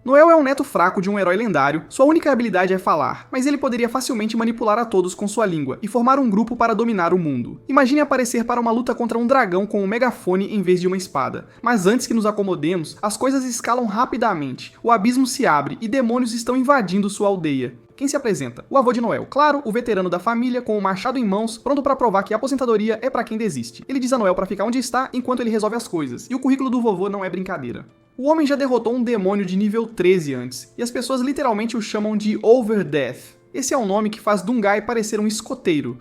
Noel é um neto fraco de um herói lendário, sua única habilidade é falar, mas ele poderia facilmente manipular a todos com sua língua e formar um grupo para dominar o mundo. Imagine aparecer para uma luta contra um dragão com um megafone em vez de uma espada. Mas antes que nos acomodemos, as coisas escalam rapidamente, o abismo se abre e demônios estão invadindo sua aldeia. Quem se apresenta? O avô de Noel, claro, o veterano da família, com o machado em mãos, pronto para provar que a aposentadoria é para quem desiste. Ele diz a Noel para ficar onde está enquanto ele resolve as coisas, e o currículo do vovô não é brincadeira. O homem já derrotou um demônio de nível 13 antes, e as pessoas literalmente o chamam de Overdeath. Esse é um nome que faz Dungai parecer um escoteiro.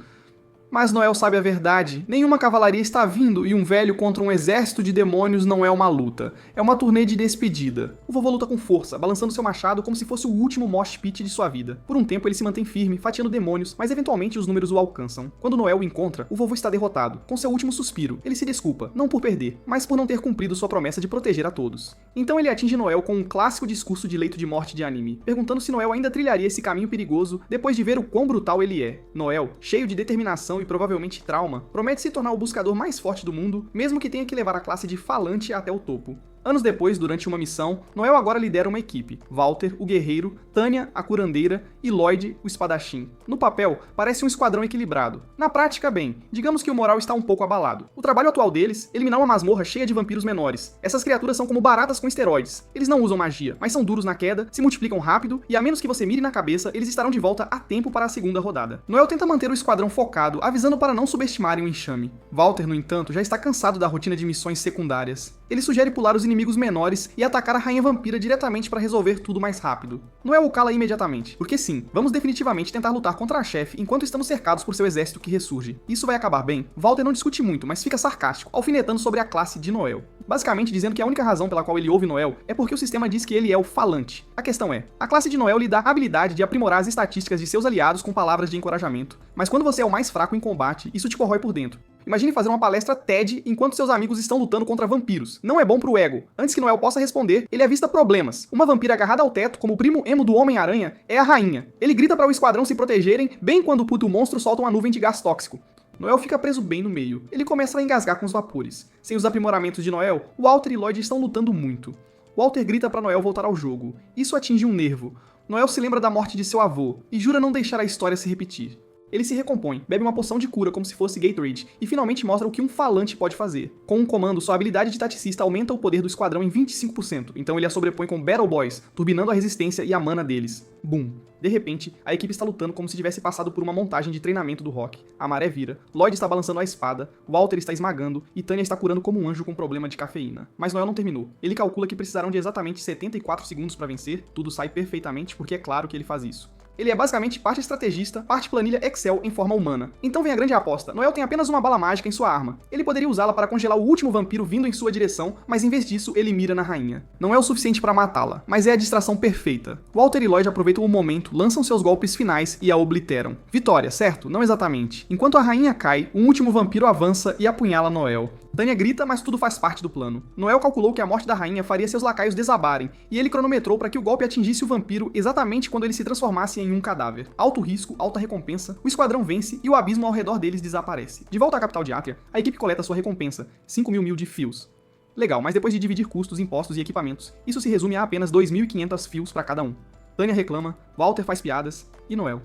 Mas Noel sabe a verdade, nenhuma cavalaria está vindo e um velho contra um exército de demônios não é uma luta, é uma turnê de despedida. O vovô luta com força, balançando seu machado como se fosse o último mosh pit de sua vida. Por um tempo ele se mantém firme, fatiando demônios, mas eventualmente os números o alcançam. Quando Noel o encontra, o vovô está derrotado. Com seu último suspiro, ele se desculpa, não por perder, mas por não ter cumprido sua promessa de proteger a todos. Então ele atinge Noel com um clássico discurso de leito de morte de anime, perguntando se Noel ainda trilharia esse caminho perigoso depois de ver o quão brutal ele é. Noel, cheio de determinação e provavelmente trauma, promete se tornar o buscador mais forte do mundo, mesmo que tenha que levar a classe de falante até o topo. Anos depois, durante uma missão, Noel agora lidera uma equipe. Walter, o guerreiro, Tânia, a curandeira e Lloyd, o espadachim. No papel, parece um esquadrão equilibrado. Na prática, bem, digamos que o moral está um pouco abalado. O trabalho atual deles, eliminar uma masmorra cheia de vampiros menores. Essas criaturas são como baratas com esteroides. Eles não usam magia, mas são duros na queda, se multiplicam rápido e a menos que você mire na cabeça, eles estarão de volta a tempo para a segunda rodada. Noel tenta manter o esquadrão focado, avisando para não subestimarem o enxame. Walter, no entanto, já está cansado da rotina de missões secundárias. Ele sugere pular os inimigos menores e atacar a rainha vampira diretamente para resolver tudo mais rápido. Noel o cala imediatamente, porque sim, vamos definitivamente tentar lutar contra a chefe enquanto estamos cercados por seu exército que ressurge. Isso vai acabar bem? Walter não discute muito, mas fica sarcástico, alfinetando sobre a classe de Noel. Basicamente dizendo que a única razão pela qual ele ouve Noel é porque o sistema diz que ele é o falante. A questão é, a classe de Noel lhe dá a habilidade de aprimorar as estatísticas de seus aliados com palavras de encorajamento, mas quando você é o mais fraco em combate, isso te corrói por dentro. Imagine fazer uma palestra TED enquanto seus amigos estão lutando contra vampiros. Não é bom pro ego. Antes que Noel possa responder, ele avista problemas. Uma vampira agarrada ao teto, como o primo emo do Homem-Aranha, é a rainha. Ele grita para o esquadrão se protegerem, bem quando o puto monstro solta uma nuvem de gás tóxico. Noel fica preso bem no meio. Ele começa a engasgar com os vapores. Sem os aprimoramentos de Noel, Walter e Lloyd estão lutando muito. Walter grita para Noel voltar ao jogo. Isso atinge um nervo. Noel se lembra da morte de seu avô e jura não deixar a história se repetir. Ele se recompõe, bebe uma poção de cura como se fosse Gatorade e finalmente mostra o que um falante pode fazer. Com um comando, sua habilidade de taticista aumenta o poder do esquadrão em 25%, então ele a sobrepõe com Battle Boys, turbinando a resistência e a mana deles. Boom! De repente, a equipe está lutando como se tivesse passado por uma montagem de treinamento do Rock. A maré vira, Lloyd está balançando a espada, Walter está esmagando e Tânia está curando como um anjo com problema de cafeína. Mas Noel não terminou. Ele calcula que precisarão de exatamente 74 segundos para vencer, tudo sai perfeitamente porque é claro que ele faz isso. Ele é basicamente parte estrategista, parte planilha Excel em forma humana. Então vem a grande aposta, Noel tem apenas uma bala mágica em sua arma. Ele poderia usá-la para congelar o último vampiro vindo em sua direção, mas em vez disso ele mira na rainha. Não é o suficiente para matá-la, mas é a distração perfeita. Walter e Lloyd aproveitam o momento, lançam seus golpes finais e a obliteram. Vitória, certo? Não exatamente. Enquanto a rainha cai, um último vampiro avança e apunhala Noel. Tânia grita, mas tudo faz parte do plano. Noel calculou que a morte da rainha faria seus lacaios desabarem, e ele cronometrou para que o golpe atingisse o vampiro exatamente quando ele se transformasse em um cadáver. Alto risco, alta recompensa, o esquadrão vence e o abismo ao redor deles desaparece. De volta à capital de Átria, a equipe coleta sua recompensa, 5.000 mil de fios. Legal, mas depois de dividir custos, impostos e equipamentos, isso se resume a apenas 2.500 fios para cada um. Tânia reclama, Walter faz piadas, e Noel.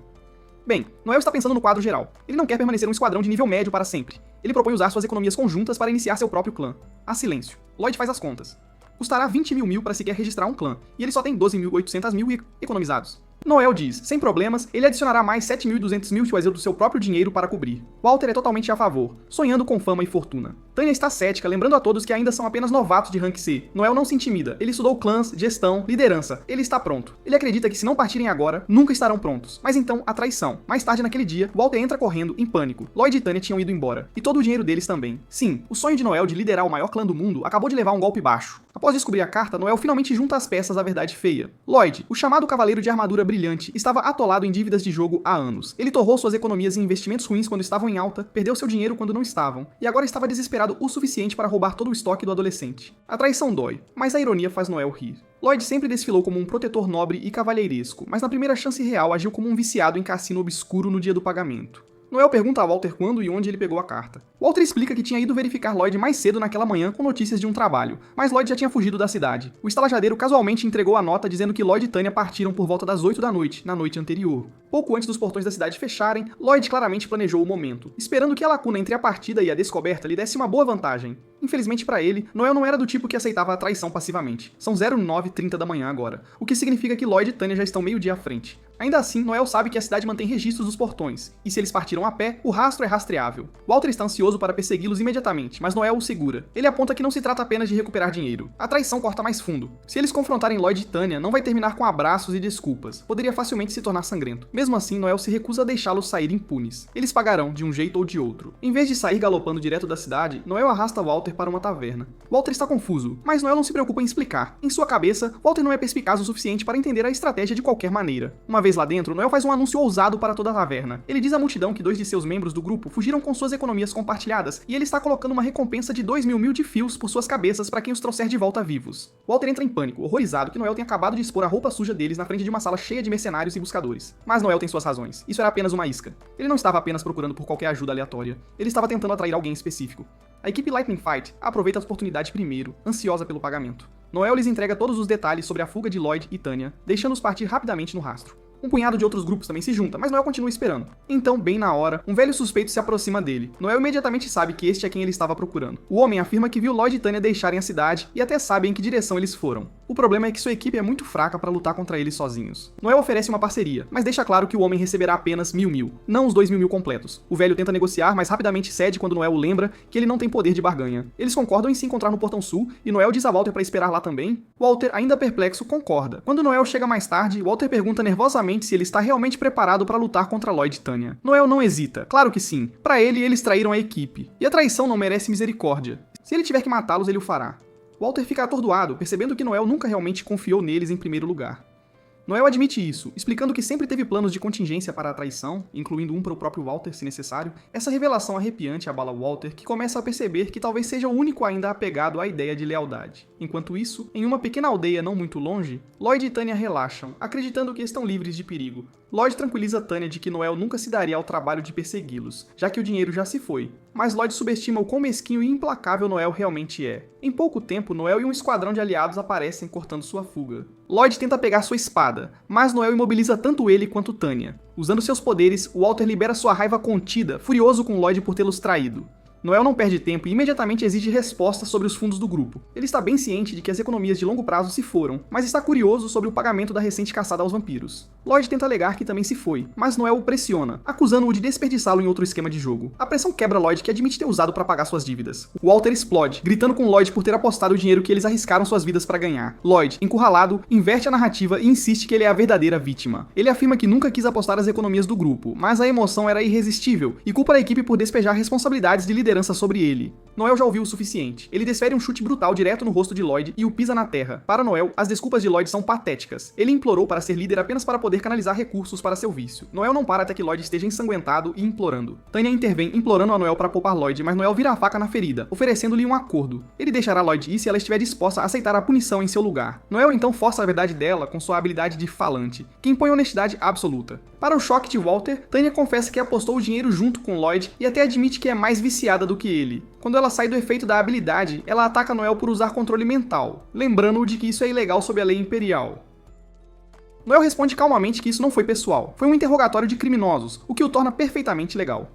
Bem, Noel está pensando no quadro geral. Ele não quer permanecer um esquadrão de nível médio para sempre. Ele propõe usar suas economias conjuntas para iniciar seu próprio clã. Há silêncio. Lloyd faz as contas. Custará 20.000 mil para sequer registrar um clã, e ele só tem 12.800 mil economizados. Noel diz, sem problemas, ele adicionará mais 7.200 mil do seu próprio dinheiro para cobrir. Walter é totalmente a favor, sonhando com fama e fortuna. Tânia está cética, lembrando a todos que ainda são apenas novatos de rank C. Noel não se intimida, ele estudou clãs, gestão, liderança, ele está pronto. Ele acredita que se não partirem agora, nunca estarão prontos. Mas então, a traição. Mais tarde naquele dia, Walter entra correndo, em pânico. Lloyd e Tânia tinham ido embora, e todo o dinheiro deles também. Sim, o sonho de Noel de liderar o maior clã do mundo acabou de levar um golpe baixo. Após descobrir a carta, Noel finalmente junta as peças à verdade feia. Lloyd, o chamado cavaleiro de armadura brilhante, estava atolado em dívidas de jogo há anos. Ele torrou suas economias em investimentos ruins quando estavam em alta, perdeu seu dinheiro quando não estavam, e agora estava desesperado o suficiente para roubar todo o estoque do adolescente. A traição dói, mas a ironia faz Noel rir. Lloyd sempre desfilou como um protetor nobre e cavalheiresco, mas na primeira chance real agiu como um viciado em cassino obscuro no dia do pagamento. Noel pergunta a Walter quando e onde ele pegou a carta. Walter explica que tinha ido verificar Lloyd mais cedo naquela manhã com notícias de um trabalho, mas Lloyd já tinha fugido da cidade. O estalajadeiro casualmente entregou a nota dizendo que Lloyd e Tanya partiram por volta das 8 da noite, na noite anterior. Pouco antes dos portões da cidade fecharem, Lloyd claramente planejou o momento, esperando que a lacuna entre a partida e a descoberta lhe desse uma boa vantagem. Infelizmente para ele, Noel não era do tipo que aceitava a traição passivamente. São 09h30 da manhã agora, o que significa que Lloyd e Tanya já estão meio-dia à frente. Ainda assim, Noel sabe que a cidade mantém registros dos portões, e se eles partiram a pé, o rastro é rastreável. Walter está ansioso para persegui-los imediatamente, mas Noel o segura. Ele aponta que não se trata apenas de recuperar dinheiro. A traição corta mais fundo. Se eles confrontarem Lloyd e Tanya, não vai terminar com abraços e desculpas. Poderia facilmente se tornar sangrento. Mesmo assim, Noel se recusa a deixá-los sair impunes. Eles pagarão, de um jeito ou de outro. Em vez de sair galopando direto da cidade, Noel arrasta Walter para uma taverna. Walter está confuso, mas Noel não se preocupa em explicar. Em sua cabeça, Walter não é perspicaz o suficiente para entender a estratégia de qualquer maneira. Uma vez lá dentro, Noel faz um anúncio ousado para toda a taverna. Ele diz à multidão que 2 de seus membros do grupo fugiram com suas economias compartilhadas e ele está colocando uma recompensa de 2.000 de fios por suas cabeças para quem os trouxer de volta vivos. Walter entra em pânico, horrorizado que Noel tenha acabado de expor a roupa suja deles na frente de uma sala cheia de mercenários e buscadores. Mas Noel tem suas razões. Isso era apenas uma isca. Ele não estava apenas procurando por qualquer ajuda aleatória. Ele estava tentando atrair alguém específico. A equipe Lightning Fight aproveita a oportunidade primeiro, ansiosa pelo pagamento. Noel lhes entrega todos os detalhes sobre a fuga de Lloyd e Tanya, deixando-os partir rapidamente no rastro. Um punhado de outros grupos também se junta, mas Noel continua esperando. Então, bem na hora, um velho suspeito se aproxima dele. Noel imediatamente sabe que este é quem ele estava procurando. O homem afirma que viu Lloyd e Tanya deixarem a cidade e até sabe em que direção eles foram. O problema é que sua equipe é muito fraca para lutar contra eles sozinhos. Noel oferece uma parceria, mas deixa claro que o homem receberá apenas 1.000, não os 2.000 completos. O velho tenta negociar, mas rapidamente cede quando Noel lembra que ele não tem poder de barganha. Eles concordam em se encontrar no Portão Sul e Noel diz a Walter para esperar lá também. Walter, ainda perplexo, concorda. Quando Noel chega mais tarde, Walter pergunta nervosamente se ele está realmente preparado para lutar contra Lloyd e Tanya. Noel não hesita, claro que sim. Para ele, eles traíram a equipe. E a traição não merece misericórdia. Se ele tiver que matá-los, ele o fará. Walter fica atordoado, percebendo que Noel nunca realmente confiou neles em primeiro lugar. Noel admite isso, explicando que sempre teve planos de contingência para a traição, incluindo um para o próprio Walter, se necessário. Essa revelação arrepiante abala Walter, que começa a perceber que talvez seja o único ainda apegado à ideia de lealdade. Enquanto isso, em uma pequena aldeia não muito longe, Lloyd e Tanya relaxam, acreditando que estão livres de perigo. Lloyd tranquiliza Tanya de que Noel nunca se daria ao trabalho de persegui-los, já que o dinheiro já se foi. Mas Lloyd subestima o quão mesquinho e implacável Noel realmente é. Em pouco tempo, Noel e um esquadrão de aliados aparecem cortando sua fuga. Lloyd tenta pegar sua espada, mas Noel imobiliza tanto ele quanto Tanya. Usando seus poderes, Walter libera sua raiva contida, furioso com Lloyd por tê-los traído. Noel não perde tempo e imediatamente exige respostas sobre os fundos do grupo. Ele está bem ciente de que as economias de longo prazo se foram, mas está curioso sobre o pagamento da recente caçada aos vampiros. Lloyd tenta alegar que também se foi, mas Noel o pressiona, acusando-o de desperdiçá-lo em outro esquema de jogo. A pressão quebra Lloyd, que admite ter usado para pagar suas dívidas. Walter explode, gritando com Lloyd por ter apostado o dinheiro que eles arriscaram suas vidas para ganhar. Lloyd, encurralado, inverte a narrativa e insiste que ele é a verdadeira vítima. Ele afirma que nunca quis apostar as economias do grupo, mas a emoção era irresistível, e culpa a equipe por despejar responsabilidades de liderança sobre ele. Noel já ouviu o suficiente. Ele desfere um chute brutal direto no rosto de Lloyd e o pisa na terra. Para Noel, as desculpas de Lloyd são patéticas. Ele implorou para ser líder apenas para poder canalizar recursos para seu vício. Noel não para até que Lloyd esteja ensanguentado e implorando. Tanya intervém, implorando a Noel para poupar Lloyd, mas Noel vira a faca na ferida, oferecendo-lhe um acordo. Ele deixará Lloyd ir se ela estiver disposta a aceitar a punição em seu lugar. Noel então força a verdade dela com sua habilidade de falante, que impõe honestidade absoluta. Para o choque de Walter, Tanya confessa que apostou o dinheiro junto com Lloyd e até admite que é mais viciada do que ele. Quando ela sai do efeito da habilidade, ela ataca Noel por usar controle mental, lembrando-o de que isso é ilegal sob a lei imperial. Noel responde calmamente que isso não foi pessoal, foi um interrogatório de criminosos, o que o torna perfeitamente legal.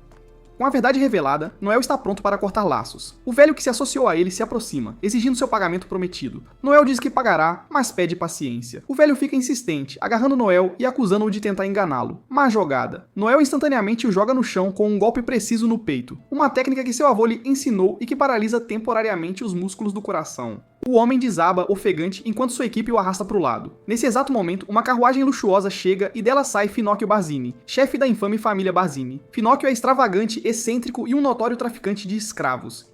Com a verdade revelada, Noel está pronto para cortar laços. O velho que se associou a ele se aproxima, exigindo seu pagamento prometido. Noel diz que pagará, mas pede paciência. O velho fica insistente, agarrando Noel e acusando-o de tentar enganá-lo. Má jogada. Noel instantaneamente o joga no chão com um golpe preciso no peito, uma técnica que seu avô lhe ensinou e que paralisa temporariamente os músculos do coração. O homem desaba, ofegante, enquanto sua equipe o arrasta para o lado. Nesse exato momento, uma carruagem luxuosa chega e dela sai Finocchio Barzini, chefe da infame família Barzini. Finocchio é extravagante, excêntrico e um notório traficante de escravos.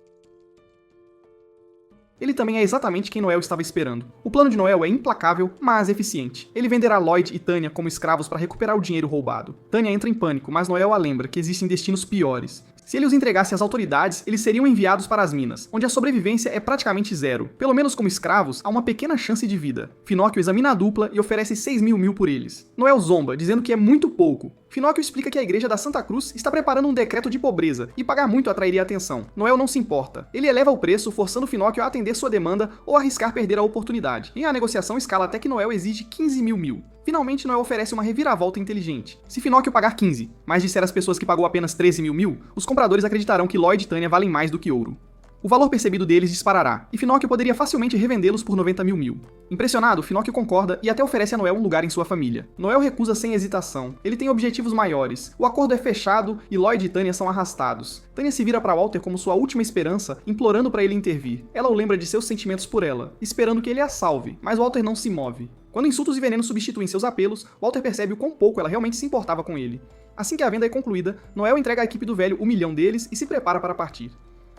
Ele também é exatamente quem Noel estava esperando. O plano de Noel é implacável, mas eficiente. Ele venderá Lloyd e Tanya como escravos para recuperar o dinheiro roubado. Tanya entra em pânico, mas Noel a lembra que existem destinos piores. Se ele os entregasse às autoridades, eles seriam enviados para as minas, onde a sobrevivência é praticamente zero. Pelo menos como escravos, há uma pequena chance de vida. Finóquio examina a dupla e oferece 6.000 mil por eles. Noel zomba, dizendo que é muito pouco. Finóquio explica que a igreja da Santa Cruz está preparando um decreto de pobreza, e pagar muito atrairia atenção. Noel não se importa. Ele eleva o preço, forçando Finóquio a atender sua demanda ou arriscar perder a oportunidade. E a negociação escala até que Noel exige 15.000 mil. Finalmente, Noel oferece uma reviravolta inteligente. Se Finóquio pagar 15, mas disser às pessoas que pagou apenas 13.000 mil, os compradores acreditarão que Lloyd e Tânia valem mais do que ouro. O valor percebido deles disparará, e Finóquio poderia facilmente revendê-los por 90.000 mil. Impressionado, Finóquio concorda e até oferece a Noel um lugar em sua família. Noel recusa sem hesitação. Ele tem objetivos maiores. O acordo é fechado e Lloyd e Tânia são arrastados. Tânia se vira para Walter como sua última esperança, implorando para ele intervir. Ela o lembra de seus sentimentos por ela, esperando que ele a salve, mas Walter não se move. Quando insultos e venenos substituem seus apelos, Walter percebe o quão pouco ela realmente se importava com ele. Assim que a venda é concluída, Noel entrega à equipe do velho 1 milhão deles e se prepara para partir.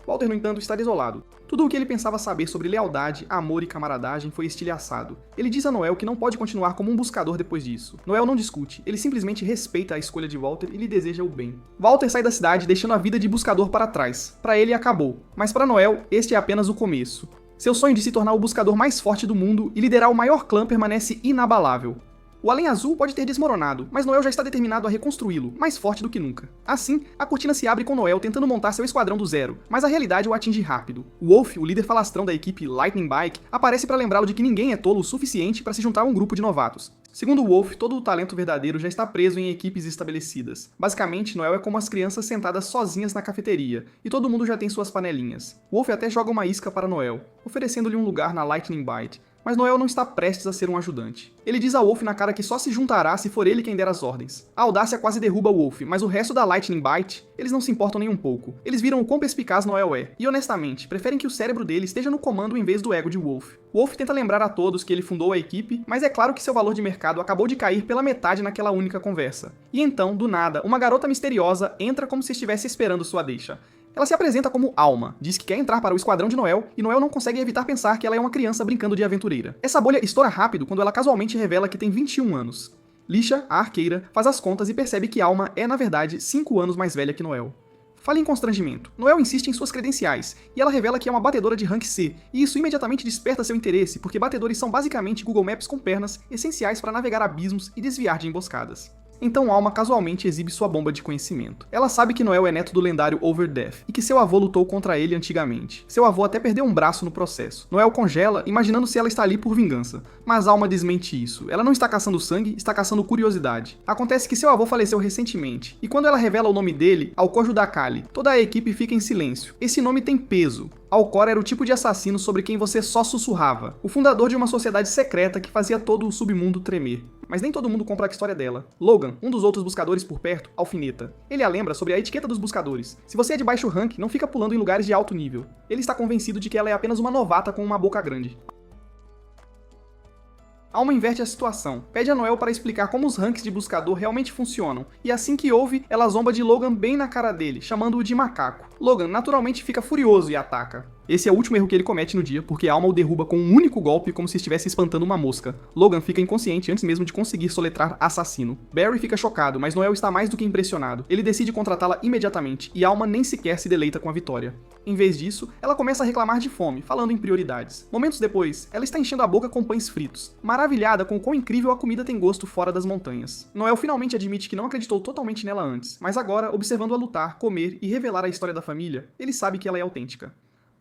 Walter, no entanto, está desolado. Tudo o que ele pensava saber sobre lealdade, amor e camaradagem foi estilhaçado. Ele diz a Noel que não pode continuar como um buscador depois disso. Noel não discute, ele simplesmente respeita a escolha de Walter e lhe deseja o bem. Walter sai da cidade deixando a vida de buscador para trás. Para ele acabou, mas para Noel este é apenas o começo. Seu sonho de se tornar o buscador mais forte do mundo e liderar o maior clã permanece inabalável. O Além Azul pode ter desmoronado, mas Noel já está determinado a reconstruí-lo, mais forte do que nunca. Assim, a cortina se abre com Noel tentando montar seu esquadrão do zero, mas a realidade o atinge rápido. Wolf, o líder falastrão da equipe Lightning Bike, aparece para lembrá-lo de que ninguém é tolo o suficiente para se juntar a um grupo de novatos. Segundo Wolf, todo o talento verdadeiro já está preso em equipes estabelecidas. Basicamente, Noel é como as crianças sentadas sozinhas na cafeteria, e todo mundo já tem suas panelinhas. Wolf até joga uma isca para Noel, oferecendo-lhe um lugar na Lightning Bite. Mas Noel não está prestes a ser um ajudante. Ele diz a Wolf na cara que só se juntará se for ele quem der as ordens. A audácia quase derruba Wolf, mas o resto da Lightning Bite, eles não se importam nem um pouco. Eles viram o quão perspicaz Noel é, e honestamente, preferem que o cérebro dele esteja no comando em vez do ego de Wolf. Wolf tenta lembrar a todos que ele fundou a equipe, mas é claro que seu valor de mercado acabou de cair pela metade naquela única conversa. E então, do nada, uma garota misteriosa entra como se estivesse esperando sua deixa. Ela se apresenta como Alma, diz que quer entrar para o esquadrão de Noel, e Noel não consegue evitar pensar que ela é uma criança brincando de aventureira. Essa bolha estoura rápido quando ela casualmente revela que tem 21 anos. Lisha, a arqueira, faz as contas e percebe que Alma é, na verdade, 5 anos mais velha que Noel. Fala em constrangimento. Noel insiste em suas credenciais, e ela revela que é uma batedora de rank C, e isso imediatamente desperta seu interesse, porque batedores são basicamente Google Maps com pernas, essenciais para navegar abismos e desviar de emboscadas. Então Alma casualmente exibe sua bomba de conhecimento. Ela sabe que Noel é neto do lendário Overdeath, e que seu avô lutou contra ele antigamente. Seu avô até perdeu um braço no processo. Noel congela, imaginando se ela está ali por vingança. Mas Alma desmente isso. Ela não está caçando sangue, está caçando curiosidade. Acontece que seu avô faleceu recentemente, e quando ela revela o nome dele, Alcor Dakali, toda a equipe fica em silêncio. Esse nome tem peso. Alcor era o tipo de assassino sobre quem você só sussurrava. O fundador de uma sociedade secreta que fazia todo o submundo tremer. Mas nem todo mundo compra a história dela. Logan, um dos outros buscadores por perto, alfineta. Ele a lembra sobre a etiqueta dos buscadores. Se você é de baixo rank, não fica pulando em lugares de alto nível. Ele está convencido de que ela é apenas uma novata com uma boca grande. Alma inverte a situação, pede a Noel para explicar como os ranks de buscador realmente funcionam, e assim que ouve, ela zomba de Logan bem na cara dele, chamando-o de macaco. Logan naturalmente fica furioso e ataca. Esse é o último erro que ele comete no dia, porque Alma o derruba com um único golpe como se estivesse espantando uma mosca. Logan fica inconsciente antes mesmo de conseguir soletrar assassino. Barry fica chocado, mas Noel está mais do que impressionado. Ele decide contratá-la imediatamente, e Alma nem sequer se deleita com a vitória. Em vez disso, ela começa a reclamar de fome, falando em prioridades. Momentos depois, ela está enchendo a boca com pães fritos, maravilhada com o quão incrível a comida tem gosto fora das montanhas. Noel finalmente admite que não acreditou totalmente nela antes, mas agora, observando-a lutar, comer e revelar a história da família, ele sabe que ela é autêntica.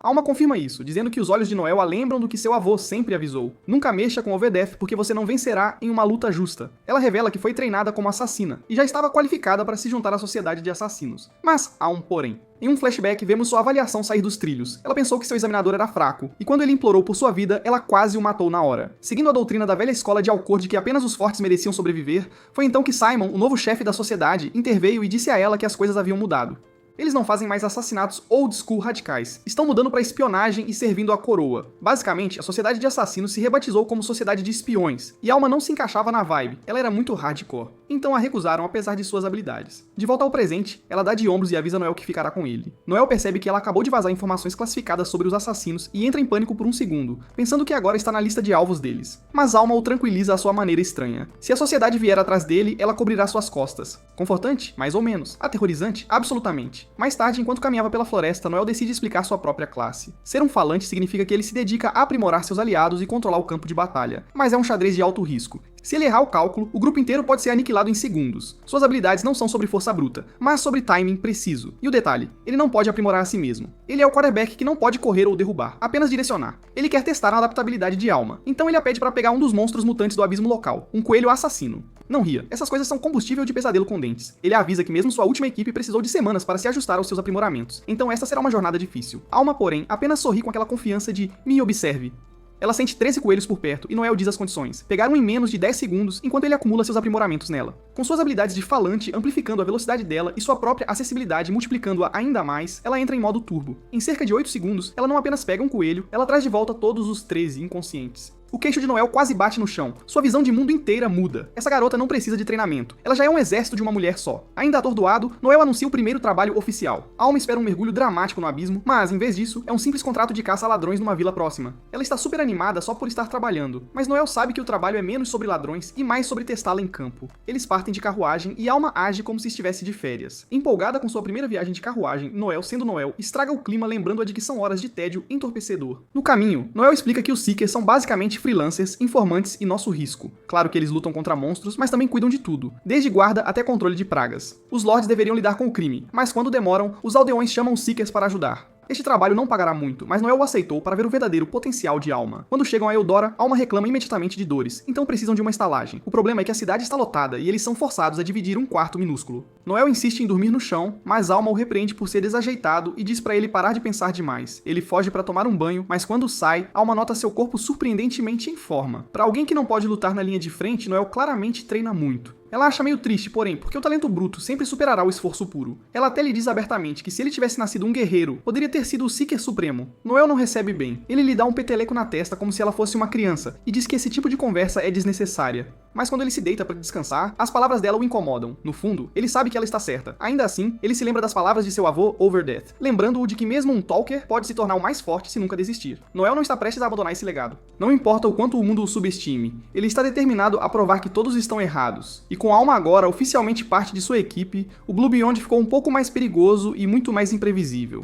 Alma confirma isso, dizendo que os olhos de Noel a lembram do que seu avô sempre avisou. Nunca mexa com Overdeath porque você não vencerá em uma luta justa. Ela revela que foi treinada como assassina e já estava qualificada para se juntar à sociedade de assassinos. Mas há um porém. Em um flashback, vemos sua avaliação sair dos trilhos. Ela pensou que seu examinador era fraco, e quando ele implorou por sua vida, ela quase o matou na hora. Seguindo a doutrina da velha escola de Alcor de que apenas os fortes mereciam sobreviver, foi então que Simon, o novo chefe da sociedade, interveio e disse a ela que as coisas haviam mudado. Eles não fazem mais assassinatos old school radicais, estão mudando para espionagem e servindo à coroa. Basicamente, a sociedade de assassinos se rebatizou como sociedade de espiões, e Alma não se encaixava na vibe, ela era muito hardcore. então a recusaram apesar de suas habilidades. De volta ao presente, ela dá de ombros e avisa Noel que ficará com ele. Noel percebe que ela acabou de vazar informações classificadas sobre os assassinos e entra em pânico por um segundo, pensando que agora está na lista de alvos deles. Mas Alma o tranquiliza à sua maneira estranha. Se a sociedade vier atrás dele, ela cobrirá suas costas. Confortante? Mais ou menos. Aterrorizante? Absolutamente. Mais tarde, enquanto caminhava pela floresta, Noel decide explicar sua própria classe. Ser um falante significa que ele se dedica a aprimorar seus aliados e controlar o campo de batalha, mas é um xadrez de alto risco. Se ele errar o cálculo, o grupo inteiro pode ser aniquilado em segundos. Suas habilidades não são sobre força bruta, mas sobre timing preciso. E o detalhe, ele não pode aprimorar a si mesmo. Ele é o quarterback que não pode correr ou derrubar, apenas direcionar. Ele quer testar a adaptabilidade de Alma, então ele a pede para pegar um dos monstros mutantes do abismo local, um coelho assassino. Não ria, essas coisas são combustível de pesadelo com dentes. Ele avisa que mesmo sua última equipe precisou de semanas para se ajustar aos seus aprimoramentos, então esta será uma jornada difícil. Alma, porém, apenas sorri com aquela confiança de "me observe". Ela sente 13 coelhos por perto e Noel diz as condições. Pegar um em menos de 10 segundos enquanto ele acumula seus aprimoramentos nela. Com suas habilidades de falante amplificando a velocidade dela e sua própria acessibilidade multiplicando-a ainda mais, ela entra em modo turbo. Em cerca de 8 segundos, ela não apenas pega um coelho, ela traz de volta todos os 13 inconscientes. O queixo de Noel quase bate no chão. Sua visão de mundo inteira muda. Essa garota não precisa de treinamento. Ela já é um exército de uma mulher só. Ainda atordoado, Noel anuncia o primeiro trabalho oficial. Alma espera um mergulho dramático no abismo, mas, em vez disso, é um simples contrato de caça a ladrões numa vila próxima. Ela está super animada só por estar trabalhando, mas Noel sabe que o trabalho é menos sobre ladrões e mais sobre testá-la em campo. Eles partem de carruagem e Alma age como se estivesse de férias. Empolgada com sua primeira viagem de carruagem, Noel, sendo Noel, estraga o clima lembrando-a de que são horas de tédio entorpecedor. No caminho, Noel explica que os Seekers são basicamente freelancers, informantes e nosso risco. Claro que eles lutam contra monstros, mas também cuidam de tudo, desde guarda até controle de pragas. Os lords deveriam lidar com o crime, mas quando demoram, os aldeões chamam os Seekers para ajudar. Este trabalho não pagará muito, mas Noel o aceitou para ver o verdadeiro potencial de Alma. Quando chegam a Eudora, Alma reclama imediatamente de dores, então precisam de uma estalagem. O problema é que a cidade está lotada e eles são forçados a dividir um quarto minúsculo. Noel insiste em dormir no chão, mas Alma o repreende por ser desajeitado e diz para ele parar de pensar demais. Ele foge para tomar um banho, mas quando sai, Alma nota seu corpo surpreendentemente em forma. Para alguém que não pode lutar na linha de frente, Noel claramente treina muito. Ela acha meio triste, porém, porque o talento bruto sempre superará o esforço puro. Ela até lhe diz abertamente que se ele tivesse nascido um guerreiro, poderia ter sido o Seeker Supremo. Noel não recebe bem. Ele lhe dá um peteleco na testa como se ela fosse uma criança, e diz que esse tipo de conversa é desnecessária. Mas quando ele se deita para descansar, as palavras dela o incomodam. No fundo, ele sabe que ela está certa. Ainda assim, ele se lembra das palavras de seu avô, Overdeath, lembrando-o de que mesmo um Talker pode se tornar o mais forte se nunca desistir. Noel não está prestes a abandonar esse legado. Não importa o quanto o mundo o subestime, ele está determinado a provar que todos estão errados. E com Alma agora oficialmente parte de sua equipe, o Blue Beyond ficou um pouco mais perigoso e muito mais imprevisível.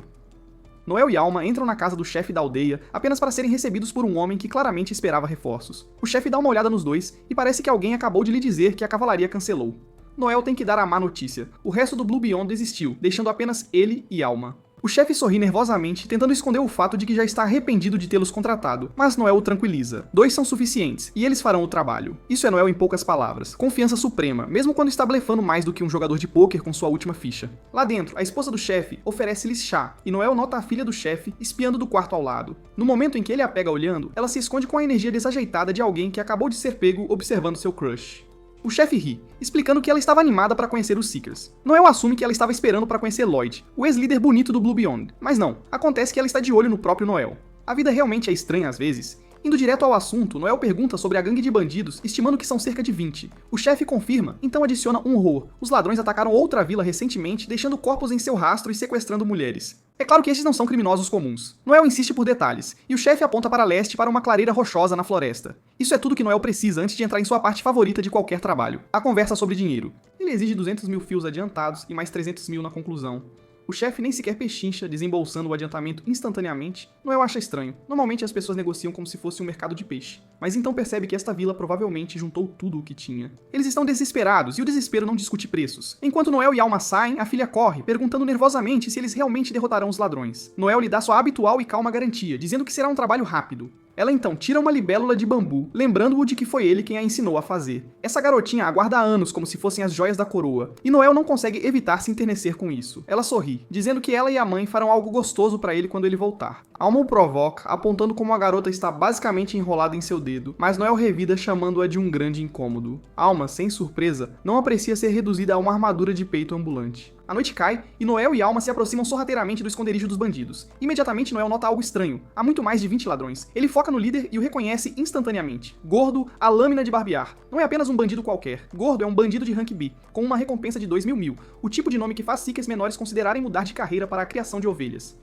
Noel e Alma entram na casa do chefe da aldeia apenas para serem recebidos por um homem que claramente esperava reforços. O chefe dá uma olhada nos dois e parece que alguém acabou de lhe dizer que a cavalaria cancelou. Noel tem que dar a má notícia. O resto do Blue Beyond desistiu, deixando apenas ele e Alma. O chefe sorri nervosamente, tentando esconder o fato de que já está arrependido de tê-los contratado, mas Noel o tranquiliza. 2 são suficientes, e eles farão o trabalho. Isso é Noel em poucas palavras. Confiança suprema, mesmo quando está blefando mais do que um jogador de pôquer com sua última ficha. Lá dentro, a esposa do chefe oferece-lhes chá, e Noel nota a filha do chefe espiando do quarto ao lado. No momento em que ele a pega olhando, ela se esconde com a energia desajeitada de alguém que acabou de ser pego observando seu crush. O chefe ri, explicando que ela estava animada para conhecer os Seekers. Noel assume que ela estava esperando para conhecer Lloyd, o ex-líder bonito do Blue Beyond. Mas não, acontece que ela está de olho no próprio Noel. A vida realmente é estranha às vezes. Indo direto ao assunto, Noel pergunta sobre a gangue de bandidos, estimando que são cerca de 20. O chefe confirma, então adiciona um horror. Os ladrões atacaram outra vila recentemente, deixando corpos em seu rastro e sequestrando mulheres. É claro que esses não são criminosos comuns. Noel insiste por detalhes, e o chefe aponta para leste para uma clareira rochosa na floresta. Isso é tudo que Noel precisa antes de entrar em sua parte favorita de qualquer trabalho, a conversa sobre dinheiro. Ele exige 200 mil fios adiantados e mais 300 mil na conclusão. O chefe nem sequer pechincha, desembolsando o adiantamento instantaneamente. Noel acha estranho. Normalmente as pessoas negociam como se fosse um mercado de peixe. Mas então percebe que esta vila provavelmente juntou tudo o que tinha. Eles estão desesperados e o desespero não discute preços. Enquanto Noel e Alma saem, a filha corre, perguntando nervosamente se eles realmente derrotarão os ladrões. Noel lhe dá sua habitual e calma garantia, dizendo que será um trabalho rápido. Ela então tira uma libélula de bambu, lembrando-o de que foi ele quem a ensinou a fazer. Essa garotinha aguarda há anos como se fossem as joias da coroa, e Noel não consegue evitar se enternecer com isso. Ela sorri, dizendo que ela e a mãe farão algo gostoso para ele quando ele voltar. Alma o provoca, apontando como a garota está basicamente enrolada em seu dedo, mas Noel revida chamando-a de um grande incômodo. Alma, sem surpresa, não aprecia ser reduzida a uma armadura de peito ambulante. A noite cai e Noel e Alma se aproximam sorrateiramente do esconderijo dos bandidos. Imediatamente Noel nota algo estranho. Há muito mais de 20 ladrões. Ele foca no líder e o reconhece instantaneamente. Gordo, a lâmina de barbear. Não é apenas um bandido qualquer. Gordo é um bandido de rank B, com uma recompensa de 2.000 mil, o tipo de nome que faz seekers menores considerarem mudar de carreira para a criação de ovelhas.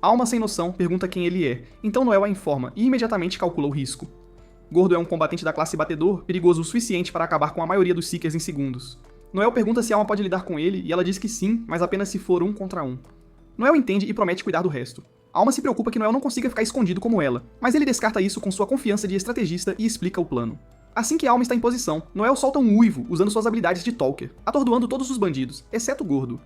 Alma sem noção pergunta quem ele é, então Noel a informa e imediatamente calcula o risco. Gordo é um combatente da classe batedor, perigoso o suficiente para acabar com a maioria dos seekers em segundos. Noel pergunta se Alma pode lidar com ele e ela diz que sim, mas apenas se for 1 contra 1. Noel entende e promete cuidar do resto. Alma se preocupa que Noel não consiga ficar escondido como ela, mas ele descarta isso com sua confiança de estrategista e explica o plano. Assim que Alma está em posição, Noel solta um uivo usando suas habilidades de Talker, atordoando todos os bandidos, exceto o Gordo.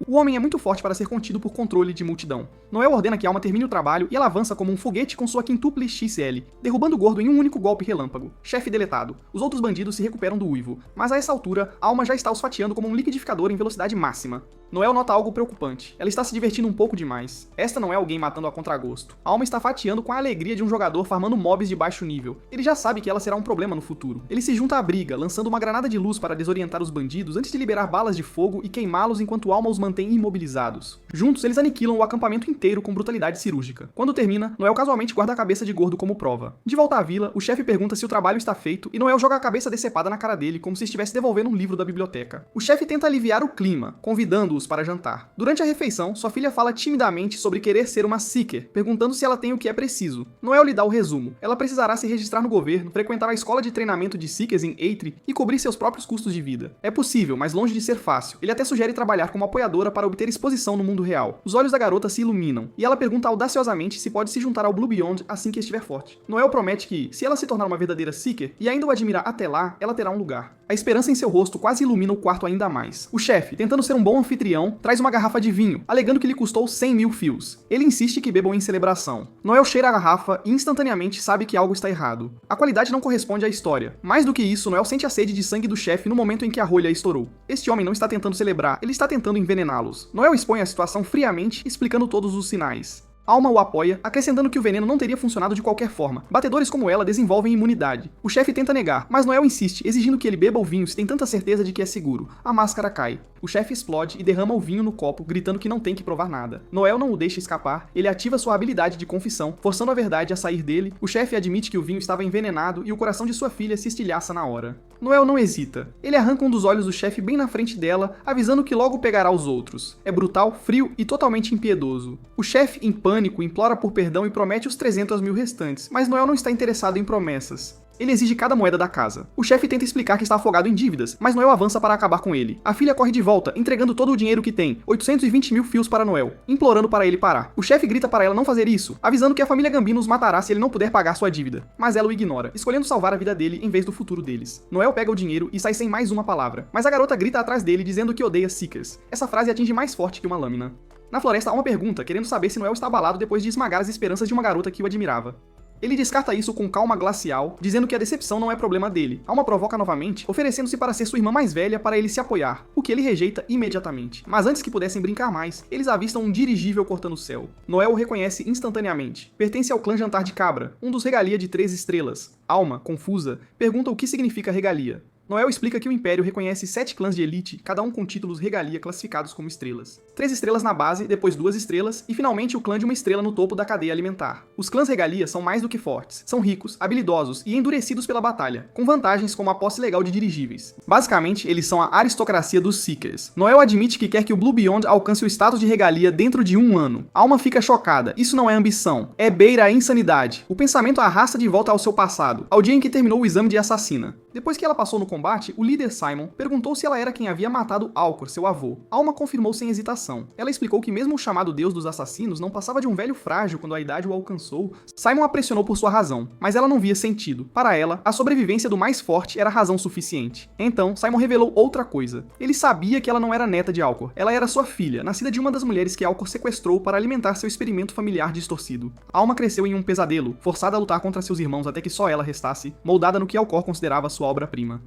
O homem é muito forte para ser contido por controle de multidão. Noel ordena que Alma termine o trabalho e ela avança como um foguete com sua quintuple XL, derrubando o Gordo em um único golpe relâmpago. Chefe deletado. Os outros bandidos se recuperam do uivo, mas a essa altura, Alma já está os fatiando como um liquidificador em velocidade máxima. Noel nota algo preocupante. Ela está se divertindo um pouco demais. Esta não é alguém matando a contragosto. Alma está fatiando com a alegria de um jogador farmando mobs de baixo nível. Ele já sabe que ela será um problema no futuro. Ele se junta à briga, lançando uma granada de luz para desorientar os bandidos antes de liberar balas de fogo e queimá-los enquanto Alma os mantém imobilizados. Juntos, eles aniquilam o acampamento inteiro com brutalidade cirúrgica. Quando termina, Noel casualmente guarda a cabeça de Gordo como prova. De volta à vila, o chefe pergunta se o trabalho está feito e Noel joga a cabeça decepada na cara dele como se estivesse devolvendo um livro da biblioteca. O chefe tenta aliviar o clima, convidando-os para jantar. Durante a refeição, sua filha fala timidamente sobre querer ser uma Seeker, perguntando se ela tem o que é preciso. Noel lhe dá o resumo. Ela precisará se registrar no governo, frequentar a escola de treinamento de Seekers em Eitri e cobrir seus próprios custos de vida. É possível, mas longe de ser fácil. Ele até sugere trabalhar como apoiadora para obter exposição no mundo real. Os olhos da garota se iluminam, e ela pergunta audaciosamente se pode se juntar ao Blue Beyond assim que estiver forte. Noel promete que, se ela se tornar uma verdadeira Seeker e ainda o admirar até lá, ela terá um lugar. A esperança em seu rosto quase ilumina o quarto ainda mais. O chefe, tentando ser um bom anfitrião, traz uma garrafa de vinho, alegando que lhe custou 100 mil fios. Ele insiste que bebam em celebração. Noel cheira a garrafa e instantaneamente sabe que algo está errado. A qualidade não corresponde à história. Mais do que isso, Noel sente a sede de sangue do chefe no momento em que a rolha estourou. Este homem não está tentando celebrar, ele está tentando envenená-los. Noel expõe a situação friamente, explicando todos os sinais. Alma o apoia, acrescentando que o veneno não teria funcionado de qualquer forma. Batedores como ela desenvolvem imunidade. O chefe tenta negar, mas Noel insiste, exigindo que ele beba o vinho se tem tanta certeza de que é seguro. A máscara cai. O chefe explode e derrama o vinho no copo, gritando que não tem que provar nada. Noel não o deixa escapar, ele ativa sua habilidade de confissão, forçando a verdade a sair dele. O chefe admite que o vinho estava envenenado e o coração de sua filha se estilhaça na hora. Noel não hesita. Ele arranca um dos olhos do chefe bem na frente dela, avisando que logo pegará os outros. É brutal, frio e totalmente impiedoso. O chefe, em pânico, implora por perdão e promete os 300 mil restantes, mas Noel não está interessado em promessas. Ele exige cada moeda da casa. O chefe tenta explicar que está afogado em dívidas, mas Noel avança para acabar com ele. A filha corre de volta, entregando todo o dinheiro que tem, 820 mil fios para Noel, implorando para ele parar. O chefe grita para ela não fazer isso, avisando que a família Gambino os matará se ele não puder pagar sua dívida. Mas ela o ignora, escolhendo salvar a vida dele em vez do futuro deles. Noel pega o dinheiro e sai sem mais uma palavra, mas a garota grita atrás dele dizendo que odeia Seekers. Essa frase atinge mais forte que uma lâmina. Na floresta há uma pergunta, querendo saber se Noel está abalado depois de esmagar as esperanças de uma garota que o admirava. Ele descarta isso com calma glacial, dizendo que a decepção não é problema dele. Alma provoca novamente, oferecendo-se para ser sua irmã mais velha para ele se apoiar, o que ele rejeita imediatamente. Mas antes que pudessem brincar mais, eles avistam um dirigível cortando o céu. Noel o reconhece instantaneamente. Pertence ao clã Jantar de Cabra, um dos regalia de 3 estrelas. Alma, confusa, pergunta o que significa regalia. Noel explica que o Império reconhece 7 clãs de elite, cada um com títulos regalia classificados como estrelas. 3 estrelas na base, depois 2 estrelas, e finalmente o clã de uma estrela no topo da cadeia alimentar. Os clãs regalia são mais do que fortes, são ricos, habilidosos e endurecidos pela batalha, com vantagens como a posse legal de dirigíveis. Basicamente, eles são a aristocracia dos Seekers. Noel admite que quer que o Blue Beyond alcance o status de regalia dentro de 1 ano. Alma fica chocada, isso não é ambição, é beira a insanidade. O pensamento a arrasta de volta ao seu passado, ao dia em que terminou o exame de assassina. Depois que ela passou no combate, o líder Simon perguntou se ela era quem havia matado Alcor, seu avô. Alma confirmou sem hesitação. Ela explicou que mesmo o chamado deus dos assassinos não passava de um velho frágil quando a idade o alcançou. Simon a pressionou por sua razão, mas ela não via sentido. Para ela, a sobrevivência do mais forte era razão suficiente. Então, Simon revelou outra coisa. Ele sabia que ela não era neta de Alcor. Ela era sua filha, nascida de uma das mulheres que Alcor sequestrou para alimentar seu experimento familiar distorcido. Alma cresceu em um pesadelo, forçada a lutar contra seus irmãos até que só ela restasse, moldada no que Alcor considerava sua obra-prima.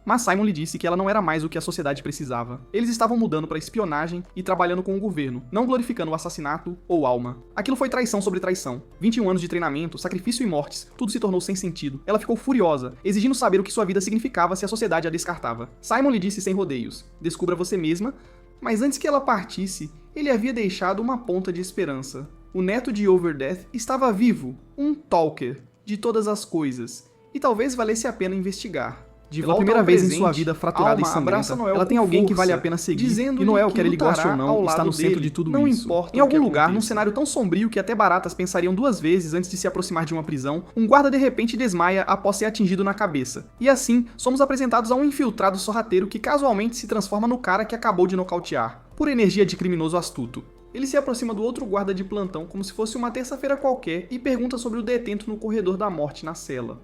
Mas Simon lhe disse que ela não era mais o que a sociedade precisava. Eles estavam mudando para espionagem e trabalhando com o governo, não glorificando o assassinato ou Alma. Aquilo foi traição sobre traição. 21 anos de treinamento, sacrifício e mortes, tudo se tornou sem sentido. Ela ficou furiosa, exigindo saber o que sua vida significava se a sociedade a descartava. Simon lhe disse sem rodeios: descubra você mesma, Mas antes que ela partisse, ele havia deixado uma ponta de esperança. O neto de Overdeath estava vivo, um Talker, de todas as coisas, e talvez valesse a pena investigar. Pela primeira vez em sua vida fraturada e sangrenta, ela tem alguém que vale a pena seguir, e Noel, quer ele goste ou não, está no centro de tudo isso. Em algum lugar, num cenário tão sombrio que até baratas pensariam duas vezes antes de se aproximar de uma prisão, um guarda de repente desmaia após ser atingido na cabeça. E assim, somos apresentados a um infiltrado sorrateiro que casualmente se transforma no cara que acabou de nocautear, por energia de criminoso astuto. Ele se aproxima do outro guarda de plantão como se fosse uma terça-feira qualquer e pergunta sobre o detento no corredor da morte na cela.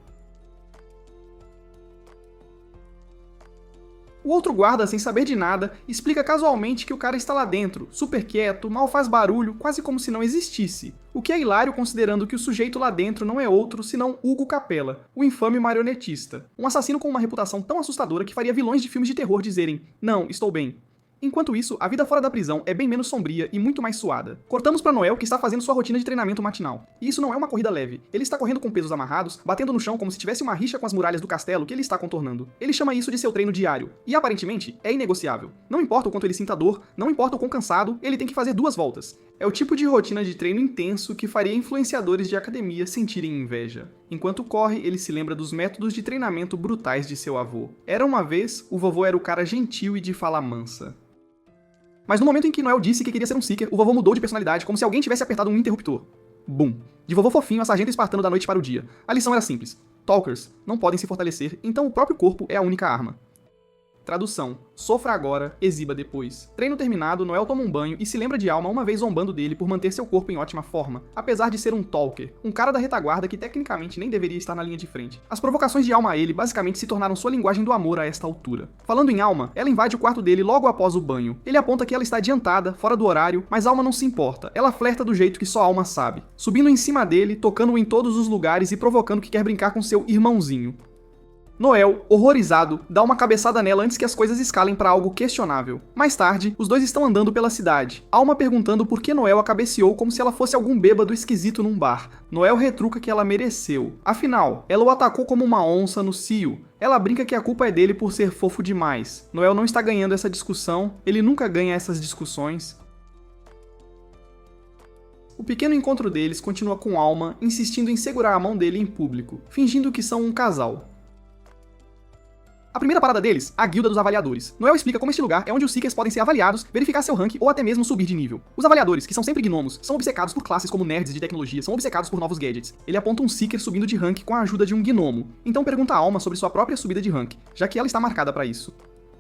O outro guarda, sem saber de nada, explica casualmente que o cara está lá dentro, super quieto, mal faz barulho, quase como se não existisse. O que é hilário considerando que o sujeito lá dentro não é outro senão Hugo Capella, o infame marionetista. Um assassino com uma reputação tão assustadora que faria vilões de filmes de terror dizerem: "Não, estou bem". Enquanto isso, a vida fora da prisão é bem menos sombria e muito mais suada. Cortamos pra Noel, que está fazendo sua rotina de treinamento matinal. E isso não é uma corrida leve. Ele está correndo com pesos amarrados, batendo no chão como se tivesse uma rixa com as muralhas do castelo que ele está contornando. Ele chama isso de seu treino diário. E aparentemente, é inegociável. Não importa o quanto ele sinta dor, não importa o quão cansado, ele tem que fazer 2 voltas. É o tipo de rotina de treino intenso que faria influenciadores de academia sentirem inveja. Enquanto corre, ele se lembra dos métodos de treinamento brutais de seu avô. Era uma vez, o vovô era o cara gentil e de fala mansa. Mas no momento em que Noel disse que queria ser um Seeker, o vovô mudou de personalidade, como se alguém tivesse apertado um interruptor. Bum. De vovô fofinho a sargento espartano da noite para o dia. A lição era simples. Talkers não podem se fortalecer, então o próprio corpo é a única arma. Tradução: sofra agora, exiba depois. Treino terminado, Noel toma um banho e se lembra de Alma uma vez zombando dele por manter seu corpo em ótima forma, apesar de ser um Talker, um cara da retaguarda que tecnicamente nem deveria estar na linha de frente. As provocações de Alma a ele basicamente se tornaram sua linguagem do amor a esta altura. Falando em Alma, ela invade o quarto dele logo após o banho. Ele aponta que ela está adiantada, fora do horário, mas Alma não se importa. Ela flerta do jeito que só Alma sabe, subindo em cima dele, tocando-o em todos os lugares e provocando que quer brincar com seu irmãozinho. Noel, horrorizado, dá uma cabeçada nela antes que as coisas escalem para algo questionável. Mais tarde, os dois estão andando pela cidade, Alma perguntando por que Noel a cabeceou como se ela fosse algum bêbado esquisito num bar. Noel retruca que ela mereceu. Afinal, ela o atacou como uma onça no cio. Ela brinca que a culpa é dele por ser fofo demais. Noel não está ganhando essa discussão, ele nunca ganha essas discussões. O pequeno encontro deles continua com Alma insistindo em segurar a mão dele em público, fingindo que são um casal. A primeira parada deles, a Guilda dos Avaliadores. Noel explica como este lugar é onde os Seekers podem ser avaliados, verificar seu rank ou até mesmo subir de nível. Os avaliadores, que são sempre gnomos, são obcecados por classes como nerds de tecnologia, são obcecados por novos gadgets. Ele aponta um Seeker subindo de rank com a ajuda de um gnomo, então pergunta a Alma sobre sua própria subida de rank, já que ela está marcada para isso.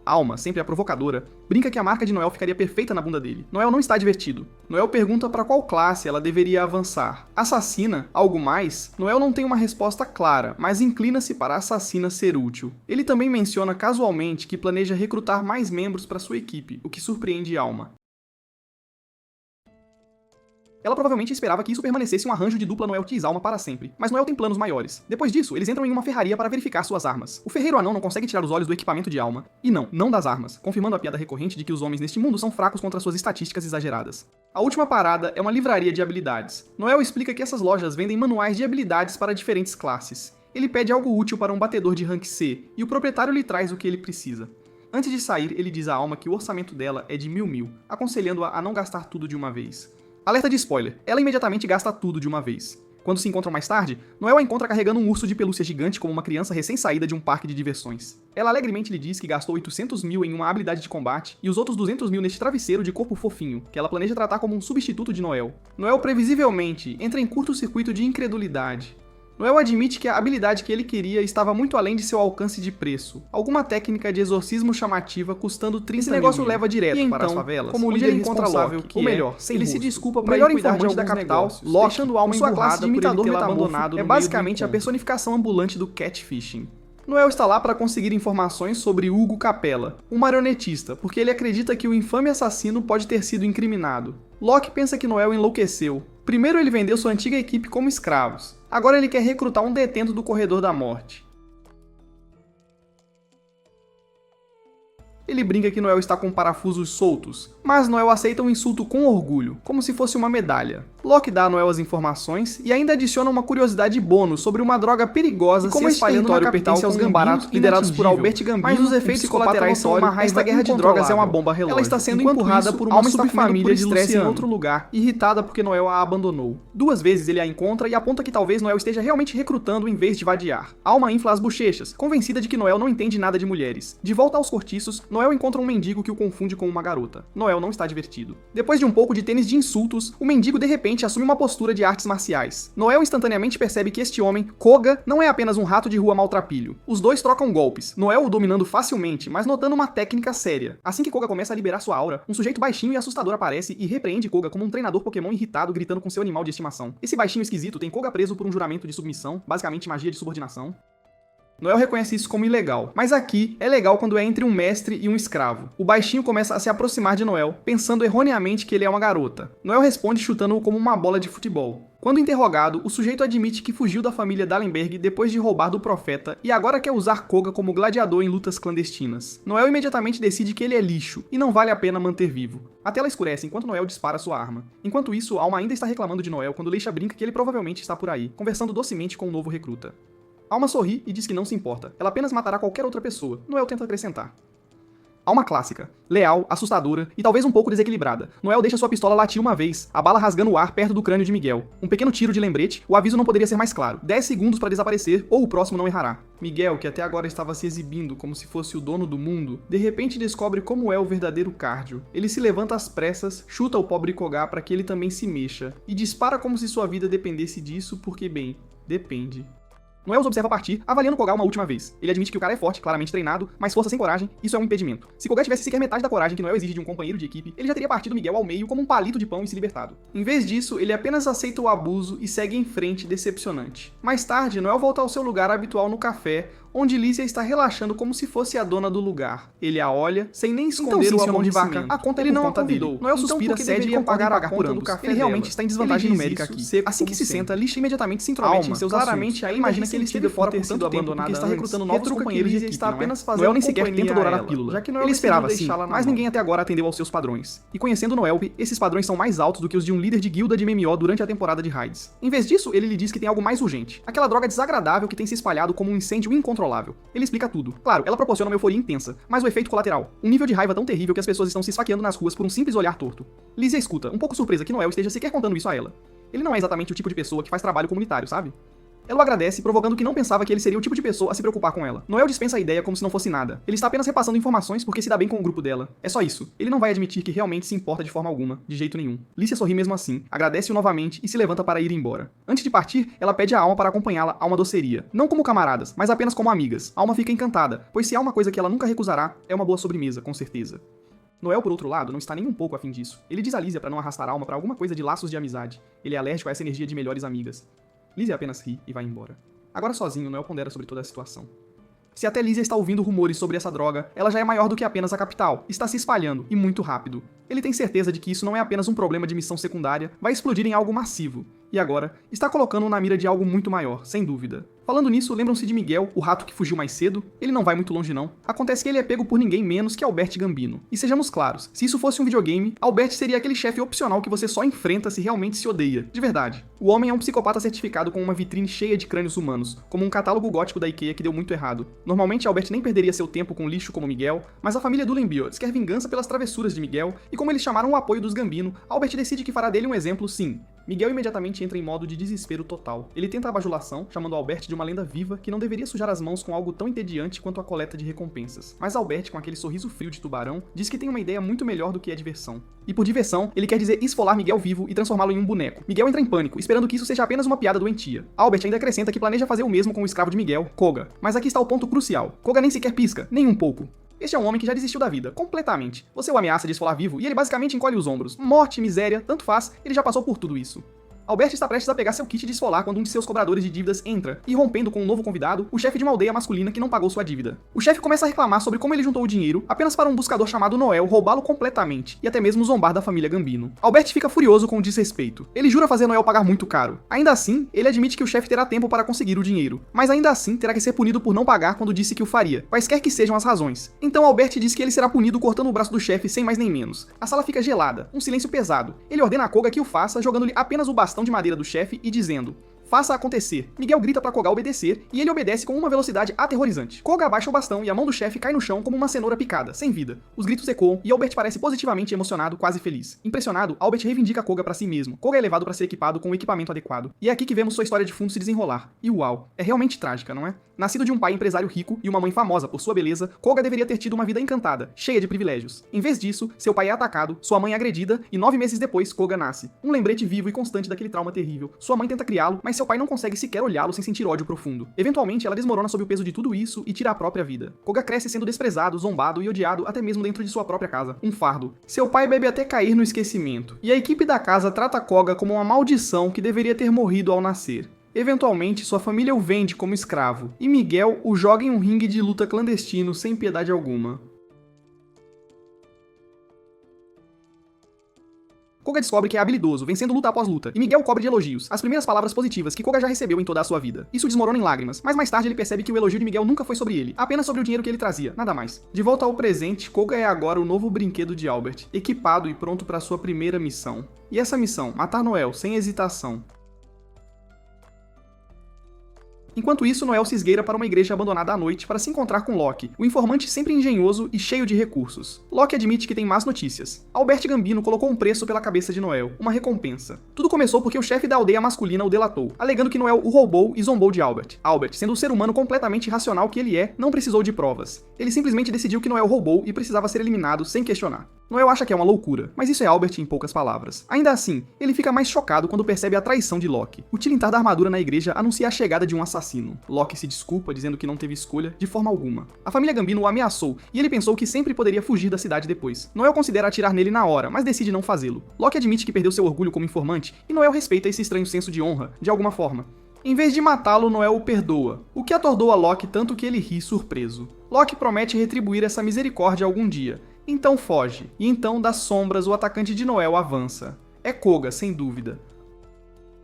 Alma, sempre a provocadora, brinca que a marca de Noel ficaria perfeita na bunda dele. Noel não está divertido. Noel pergunta para qual classe ela deveria avançar. Assassina? Algo mais? Noel não tem uma resposta clara, mas inclina-se para a assassina ser útil. Ele também menciona casualmente que planeja recrutar mais membros para sua equipe, o que surpreende Alma. Ela provavelmente esperava que isso permanecesse um arranjo de dupla Noel x Alma para sempre, mas Noel tem planos maiores. Depois disso, eles entram em uma ferraria para verificar suas armas. O ferreiro anão não consegue tirar os olhos do equipamento de Alma. E não das armas, confirmando a piada recorrente de que os homens neste mundo são fracos contra suas estatísticas exageradas. A última parada é uma livraria de habilidades. Noel explica que essas lojas vendem manuais de habilidades para diferentes classes. Ele pede algo útil para um batedor de rank C, e o proprietário lhe traz o que ele precisa. Antes de sair, ele diz a Alma que o orçamento dela é de 1000, aconselhando-a a não gastar tudo de uma vez. Alerta de spoiler, ela imediatamente gasta tudo de uma vez. Quando se encontram mais tarde, Noel a encontra carregando um urso de pelúcia gigante como uma criança recém-saída de um parque de diversões. Ela alegremente lhe diz que gastou 800.000 em uma habilidade de combate e os outros 200.000 neste travesseiro de corpo fofinho, que ela planeja tratar como um substituto de Noel. Noel previsivelmente entra em curto-circuito de incredulidade. Noel admite que a habilidade que ele queria estava muito além de seu alcance de preço. Alguma técnica de exorcismo chamativa custando 30 Esse negócio mil. Leva direto e para então, as favelas, como o líder líder responsável, ou melhor, sem ele rosto. se desculpa O para melhor ir cuidar de informante da alguns capital, negócios, Locke, deixando Alma com sua classe de emburrada por imitador ele tê-la metador, abandonado é no basicamente meio do a encontro. personificação ambulante do catfishing. Noel está lá para conseguir informações sobre Hugo Capella, um marionetista, porque ele acredita que o infame assassino pode ter sido incriminado. Locke pensa que Noel enlouqueceu. Primeiro ele vendeu sua antiga equipe como escravos. Agora ele quer recrutar um detento do Corredor da Morte. Ele brinca que Noel está com parafusos soltos, mas Noel aceita o insulto com orgulho, como se fosse uma medalha. Locke dá a Noel as informações e ainda adiciona uma curiosidade bônus sobre uma droga perigosa se espalhando na capital pertence aos Gambinos liderados por Albert Gambino, mas os efeitos colaterais são uma raiva. Esta guerra de drogas é uma bomba relógio. Ela está sendo empurrada por uma subfamília de estresse em outro lugar, irritada porque Noel a abandonou. 2 vezes ele a encontra e aponta que talvez Noel esteja realmente recrutando em vez de vadiar. Alma infla as bochechas, convencida de que Noel não entende nada de mulheres. De volta aos cortiços, Noel encontra um mendigo que o confunde com uma garota. Noel não está divertido. Depois de um pouco de tênis de insultos, o mendigo de repente assume uma postura de artes marciais. Noel instantaneamente percebe que este homem, Koga, não é apenas um rato de rua maltrapilho. Os dois trocam golpes, Noel o dominando facilmente, mas notando uma técnica séria. Assim que Koga começa a liberar sua aura, um sujeito baixinho e assustador aparece e repreende Koga como um treinador Pokémon irritado gritando com seu animal de estimação. Esse baixinho esquisito tem Koga preso por um juramento de submissão, basicamente magia de subordinação. Noel reconhece isso como ilegal, mas aqui é legal quando é entre um mestre e um escravo. O baixinho começa a se aproximar de Noel, pensando erroneamente que ele é uma garota. Noel responde chutando-o como uma bola de futebol. Quando interrogado, o sujeito admite que fugiu da família Dallenberg depois de roubar do profeta e agora quer usar Koga como gladiador em lutas clandestinas. Noel imediatamente decide que ele é lixo e não vale a pena manter vivo. A tela escurece enquanto Noel dispara sua arma. Enquanto isso, Alma ainda está reclamando de Noel quando Leisha brinca que ele provavelmente está por aí, conversando docemente com um novo recruta. Alma sorri e diz que não se importa, ela apenas matará qualquer outra pessoa. Noel tenta acrescentar. Alma clássica, leal, assustadora e talvez um pouco desequilibrada. Noel deixa sua pistola latir uma vez, a bala rasgando o ar perto do crânio de Miguel. Um pequeno tiro de lembrete, o aviso não poderia ser mais claro. 10 segundos para desaparecer ou o próximo não errará. Miguel, que até agora estava se exibindo como se fosse o dono do mundo, de repente descobre como é o verdadeiro cardio. Ele se levanta às pressas, chuta o pobre Koga para que ele também se mexa, e dispara como se sua vida dependesse disso porque, bem, depende. Noel os observa partir, avaliando Koga uma última vez. Ele admite que o cara é forte, claramente treinado, mas força sem coragem, isso é um impedimento. Se Koga tivesse sequer metade da coragem que Noel exige de um companheiro de equipe, ele já teria partido Miguel ao meio como um palito de pão e se libertado. Em vez disso, ele apenas aceita o abuso e segue em frente, decepcionante. Mais tarde, Noel volta ao seu lugar habitual no café, onde Lísia está relaxando como se fosse a dona do lugar. Ele a olha, sem nem esconder o amor de vaca. A conta ele não convidou. Noel suspira, cede e pagar a conta do café. Ele realmente está em desvantagem numérica aqui. Assim que se senta, Lígia imediatamente se intromete em seus assuntos. Ela imagina que ele esteve fora por sido abandonado, está recrutando novos companheiros de equipe, está apenas fazendo Noel nem sequer tenta dourar a pílula. Ele esperava sim, mas ninguém até agora atendeu aos seus padrões. E conhecendo Noel, esses padrões são mais altos do que os de um líder de guilda de MMO durante a temporada de raids. Em vez disso, ele lhe diz que tem algo mais urgente. Aquela droga desagradável que tem se espalhado como um incêndio incontrolável. Ele explica tudo. Claro, ela proporciona uma euforia intensa, mas o efeito colateral, um nível de raiva tão terrível que as pessoas estão se esfaqueando nas ruas por um simples olhar torto. Lísia escuta, um pouco surpresa que Noel esteja sequer contando isso a ela. Ele não é exatamente o tipo de pessoa que faz trabalho comunitário, sabe? Ela o agradece, provocando que não pensava que ele seria o tipo de pessoa a se preocupar com ela. Noel dispensa a ideia como se não fosse nada. Ele está apenas repassando informações porque se dá bem com o grupo dela. É só isso. Ele não vai admitir que realmente se importa de forma alguma, de jeito nenhum. Lícia sorri mesmo assim, agradece-o novamente e se levanta para ir embora. Antes de partir, ela pede a Alma para acompanhá-la a uma doceria. Não como camaradas, mas apenas como amigas. Alma fica encantada, pois se há uma coisa que ela nunca recusará, é uma boa sobremesa, com certeza. Noel, por outro lado, não está nem um pouco afim disso. Ele diz a Lísia para não arrastar a Alma para alguma coisa de laços de amizade. Ele é alérgico a essa energia de melhores amigas. Lísia apenas ri e vai embora. Agora sozinho, Noel pondera sobre toda a situação. Se até Lísia está ouvindo rumores sobre essa droga, ela já é maior do que apenas a capital, está se espalhando, e muito rápido. Ele tem certeza de que isso não é apenas um problema de missão secundária, vai explodir em algo massivo. E agora, está colocando-o na mira de algo muito maior, sem dúvida. Falando nisso, lembram-se de Miguel, o rato que fugiu mais cedo? Ele não vai muito longe não. Acontece que ele é pego por ninguém menos que Albert Gambino. E sejamos claros, se isso fosse um videogame, Albert seria aquele chefe opcional que você só enfrenta se realmente se odeia. De verdade. O homem é um psicopata certificado com uma vitrine cheia de crânios humanos, como um catálogo gótico da IKEA que deu muito errado. Normalmente Albert nem perderia seu tempo com lixo como Miguel, mas a família Dullenbiots quer vingança pelas travessuras de Miguel, e como eles chamaram o apoio dos Gambino, Albert decide que fará dele um exemplo sim. Miguel imediatamente entra em modo de desespero total. Ele tenta a bajulação, chamando Albert de uma lenda viva que não deveria sujar as mãos com algo tão entediante quanto a coleta de recompensas. Mas Albert, com aquele sorriso frio de tubarão, diz que tem uma ideia muito melhor do que a diversão. E por diversão, ele quer dizer esfolar Miguel vivo e transformá-lo em um boneco. Miguel entra em pânico, esperando que isso seja apenas uma piada doentia. Albert ainda acrescenta que planeja fazer o mesmo com o escravo de Miguel, Koga. Mas aqui está o ponto crucial. Koga nem sequer pisca, nem um pouco. Este é um homem que já desistiu da vida, completamente. Você o ameaça de esfolar vivo e ele basicamente encolhe os ombros. Morte, miséria, tanto faz, ele já passou por tudo isso. Albert está prestes a pegar seu kit de esfolar quando um de seus cobradores de dívidas entra, e rompendo com um novo convidado, o chefe de uma aldeia masculina que não pagou sua dívida. O chefe começa a reclamar sobre como ele juntou o dinheiro apenas para um buscador chamado Noel roubá-lo completamente, e até mesmo zombar da família Gambino. Albert fica furioso com o desrespeito. Ele jura fazer Noel pagar muito caro. Ainda assim, ele admite que o chefe terá tempo para conseguir o dinheiro, mas ainda assim terá que ser punido por não pagar quando disse que o faria, quaisquer que sejam as razões. Então Albert diz que ele será punido cortando o braço do chefe sem mais nem menos. A sala fica gelada, um silêncio pesado. Ele ordena a Koga que o faça, jogando-lhe apenas o bastão de madeira do chefe e dizendo: faça acontecer. Miguel grita pra Koga obedecer, e ele obedece com uma velocidade aterrorizante. Koga abaixa o bastão e a mão do chefe cai no chão como uma cenoura picada, sem vida. Os gritos ecoam e Albert parece positivamente emocionado, quase feliz. Impressionado, Albert reivindica Koga pra si mesmo. Koga é levado pra ser equipado com o equipamento adequado. E é aqui que vemos sua história de fundo se desenrolar. E uau, é realmente trágica, não é? Nascido de um pai empresário rico e uma mãe famosa por sua beleza, Koga deveria ter tido uma vida encantada, cheia de privilégios. Em vez disso, seu pai é atacado, sua mãe é agredida e 9 meses depois, Koga nasce. Um lembrete vivo e constante daquele trauma terrível. Sua mãe tenta criá-lo, mas seu pai não consegue sequer olhá-lo sem sentir ódio profundo. Eventualmente, ela desmorona sob o peso de tudo isso e tira a própria vida. Koga cresce sendo desprezado, zombado e odiado até mesmo dentro de sua própria casa. Um fardo. Seu pai bebe até cair no esquecimento. E a equipe da casa trata Koga como uma maldição que deveria ter morrido ao nascer. Eventualmente, sua família o vende como escravo, e Miguel o joga em um ringue de luta clandestino sem piedade alguma. Koga descobre que é habilidoso, vencendo luta após luta, e Miguel o cobre de elogios, as primeiras palavras positivas que Koga já recebeu em toda a sua vida. Isso desmorona em lágrimas, mas mais tarde ele percebe que o elogio de Miguel nunca foi sobre ele, apenas sobre o dinheiro que ele trazia, nada mais. De volta ao presente, Koga é agora o novo brinquedo de Albert, equipado e pronto para sua primeira missão. E essa missão, matar Noel, sem hesitação. Enquanto isso, Noel se esgueira para uma igreja abandonada à noite para se encontrar com Locke, o informante sempre engenhoso e cheio de recursos. Locke admite que tem más notícias. Albert Gambino colocou um preço pela cabeça de Noel, uma recompensa. Tudo começou porque o chefe da aldeia masculina o delatou, alegando que Noel o roubou e zombou de Albert. Albert, sendo o ser humano completamente irracional que ele é, não precisou de provas. Ele simplesmente decidiu que Noel roubou e precisava ser eliminado sem questionar. Noel acha que é uma loucura, mas isso é Albert em poucas palavras. Ainda assim, ele fica mais chocado quando percebe a traição de Locke. O tilintar da armadura na igreja anuncia a chegada de um assassino. Locke se desculpa, dizendo que não teve escolha de forma alguma. A família Gambino o ameaçou, e ele pensou que sempre poderia fugir da cidade depois. Noel considera atirar nele na hora, mas decide não fazê-lo. Locke admite que perdeu seu orgulho como informante, e Noel respeita esse estranho senso de honra, de alguma forma. Em vez de matá-lo, Noel o perdoa, o que atordoa Locke tanto que ele ri surpreso. Locke promete retribuir essa misericórdia algum dia. Então foge, e então das sombras o atacante de Noel avança. É Koga, sem dúvida.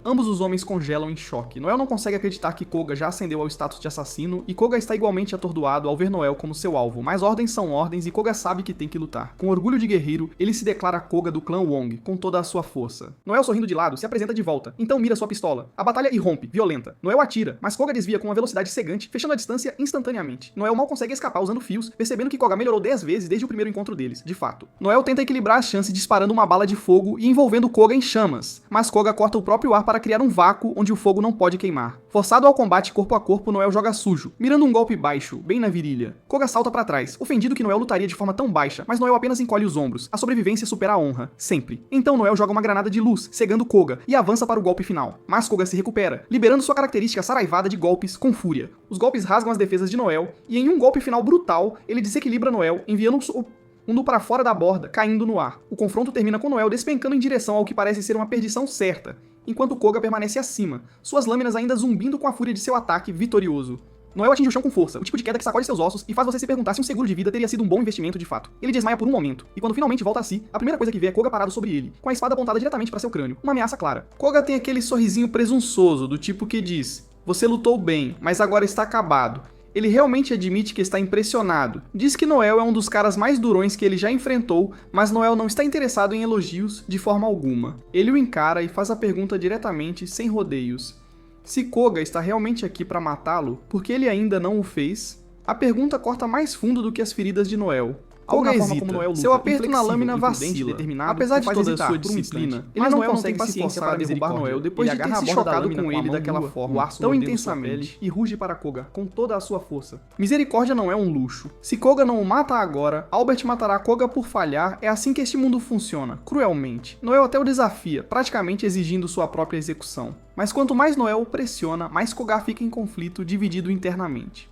Ambos os homens congelam em choque. Noel não consegue acreditar que Koga já ascendeu ao status de assassino, e Koga está igualmente atordoado ao ver Noel como seu alvo, mas ordens são ordens e Koga sabe que tem que lutar. Com orgulho de guerreiro, ele se declara Koga do clã Wong, com toda a sua força. Noel, sorrindo de lado, se apresenta de volta, então mira sua pistola. A batalha irrompe, violenta. Noel atira, mas Koga desvia com uma velocidade cegante, fechando a distância instantaneamente. Noel mal consegue escapar usando fios, percebendo que Koga melhorou 10 vezes desde o primeiro encontro deles, de fato. Noel tenta equilibrar as chances disparando uma bala de fogo e envolvendo Koga em chamas, mas Koga corta o próprio ar para criar um vácuo onde o fogo não pode queimar. Forçado ao combate corpo a corpo, Noel joga sujo, mirando um golpe baixo, bem na virilha. Koga salta pra trás, ofendido que Noel lutaria de forma tão baixa, mas Noel apenas encolhe os ombros. A sobrevivência supera a honra, sempre. Então Noel joga uma granada de luz, cegando Koga, e avança para o golpe final. Mas Koga se recupera, liberando sua característica saraivada de golpes com fúria. Os golpes rasgam as defesas de Noel, e em um golpe final brutal, ele desequilibra Noel, enviando um para fora da borda, caindo no ar. O confronto termina com Noel despencando em direção ao que parece ser uma perdição certa, enquanto Koga permanece acima, suas lâminas ainda zumbindo com a fúria de seu ataque vitorioso. Noel atinge o chão com força, o tipo de queda que sacode seus ossos e faz você se perguntar se um seguro de vida teria sido um bom investimento de fato. Ele desmaia por um momento, e quando finalmente volta a si, a primeira coisa que vê é Koga parado sobre ele, com a espada apontada diretamente para seu crânio, uma ameaça clara. Koga tem aquele sorrisinho presunçoso, do tipo que diz: "Você lutou bem, mas agora está acabado." Ele realmente admite que está impressionado. Diz que Noel é um dos caras mais durões que ele já enfrentou, mas Noel não está interessado em elogios de forma alguma. Ele o encara e faz a pergunta diretamente, sem rodeios. Se Koga está realmente aqui para matá-lo, por que ele ainda não o fez? A pergunta corta mais fundo do que as feridas de Noel. Koga hesita. Seu aperto na lâmina vacila, apesar de toda a sua disciplina. Ele não consegue se forçar para derrubar Noel depois de ter se chocado com ele daquela forma, tão intensamente, e ruge para Koga com toda a sua força. Misericórdia não é um luxo. Se Koga não o mata agora, Albert matará Koga por falhar. É assim que este mundo funciona, cruelmente. Noel até o desafia, praticamente exigindo sua própria execução. Mas quanto mais Noel o pressiona, mais Koga fica em conflito, dividido internamente.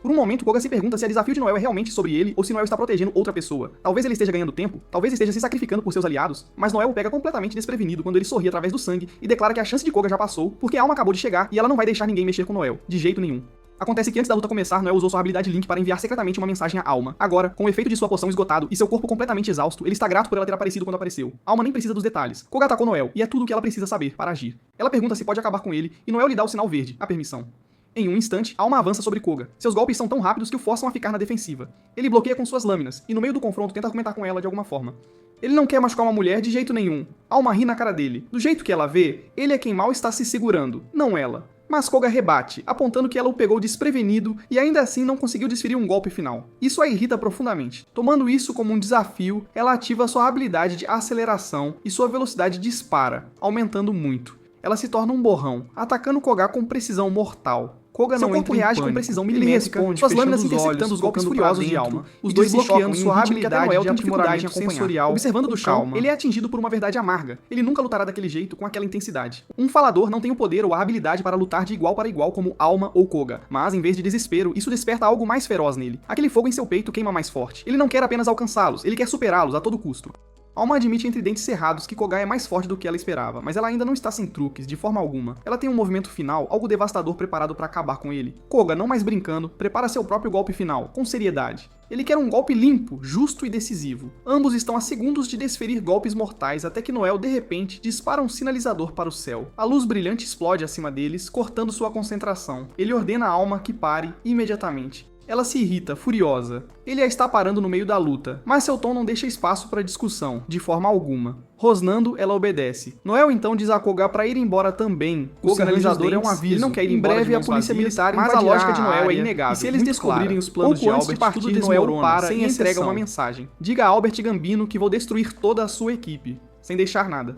Por um momento, Koga se pergunta se o desafio de Noel é realmente sobre ele ou se Noel está protegendo outra pessoa. Talvez ele esteja ganhando tempo, talvez esteja se sacrificando por seus aliados, mas Noel o pega completamente desprevenido quando ele sorri através do sangue e declara que a chance de Koga já passou porque a alma acabou de chegar e ela não vai deixar ninguém mexer com Noel, de jeito nenhum. Acontece que antes da luta começar, Noel usou sua habilidade Link para enviar secretamente uma mensagem à Alma. Agora, com o efeito de sua poção esgotado e seu corpo completamente exausto, ele está grato por ela ter aparecido quando apareceu. Alma nem precisa dos detalhes. Koga atacou Noel, e é tudo o que ela precisa saber para agir. Ela pergunta se pode acabar com ele, e Noel lhe dá o sinal verde, a permissão. Em um instante, Alma avança sobre Koga. Seus golpes são tão rápidos que o forçam a ficar na defensiva. Ele bloqueia com suas lâminas, e no meio do confronto tenta argumentar com ela de alguma forma. Ele não quer machucar uma mulher de jeito nenhum. Alma ri na cara dele. Do jeito que ela vê, ele é quem mal está se segurando, não ela. Mas Koga rebate, apontando que ela o pegou desprevenido e ainda assim não conseguiu desferir um golpe final. Isso a irrita profundamente. Tomando isso como um desafio, ela ativa sua habilidade de aceleração e sua velocidade dispara, aumentando muito. Ela se torna um borrão, atacando Koga com precisão mortal. Koga não entra em reage com precisão milimétrica, suas lâminas interceptando os golpes furiosos de Alma, os dois bloqueando sua habilidade de aprimoragem sensorial. Observando do chão, ele é atingido por uma verdade amarga. Ele nunca lutará daquele jeito com aquela intensidade. Um falador não tem o poder ou a habilidade para lutar de igual para igual como Alma ou Koga, mas em vez de desespero, isso desperta algo mais feroz nele. Aquele fogo em seu peito queima mais forte. Ele não quer apenas alcançá-los, ele quer superá-los a todo custo. Alma admite entre dentes cerrados que Koga é mais forte do que ela esperava, mas ela ainda não está sem truques, de forma alguma. Ela tem um movimento final, algo devastador preparado para acabar com ele. Koga, não mais brincando, prepara seu próprio golpe final, com seriedade. Ele quer um golpe limpo, justo e decisivo. Ambos estão a segundos de desferir golpes mortais até que Noel, de repente, dispara um sinalizador para o céu. A luz brilhante explode acima deles, cortando sua concentração. Ele ordena a Alma que pare imediatamente. Ela se irrita, furiosa. Ele a está parando no meio da luta, mas seu tom não deixa espaço para discussão, de forma alguma. Rosnando, ela obedece. Noel então diz a Koga para ir embora também. O sinalizador é um aviso. Ele não quer ir embora. Em breve a polícia militar, mas a lógica de Noel é inegável. E se eles descobrirem os planos de Albert, tudo Noel para e entrega uma mensagem. Diga a Albert Gambino que vou destruir toda a sua equipe, sem deixar nada.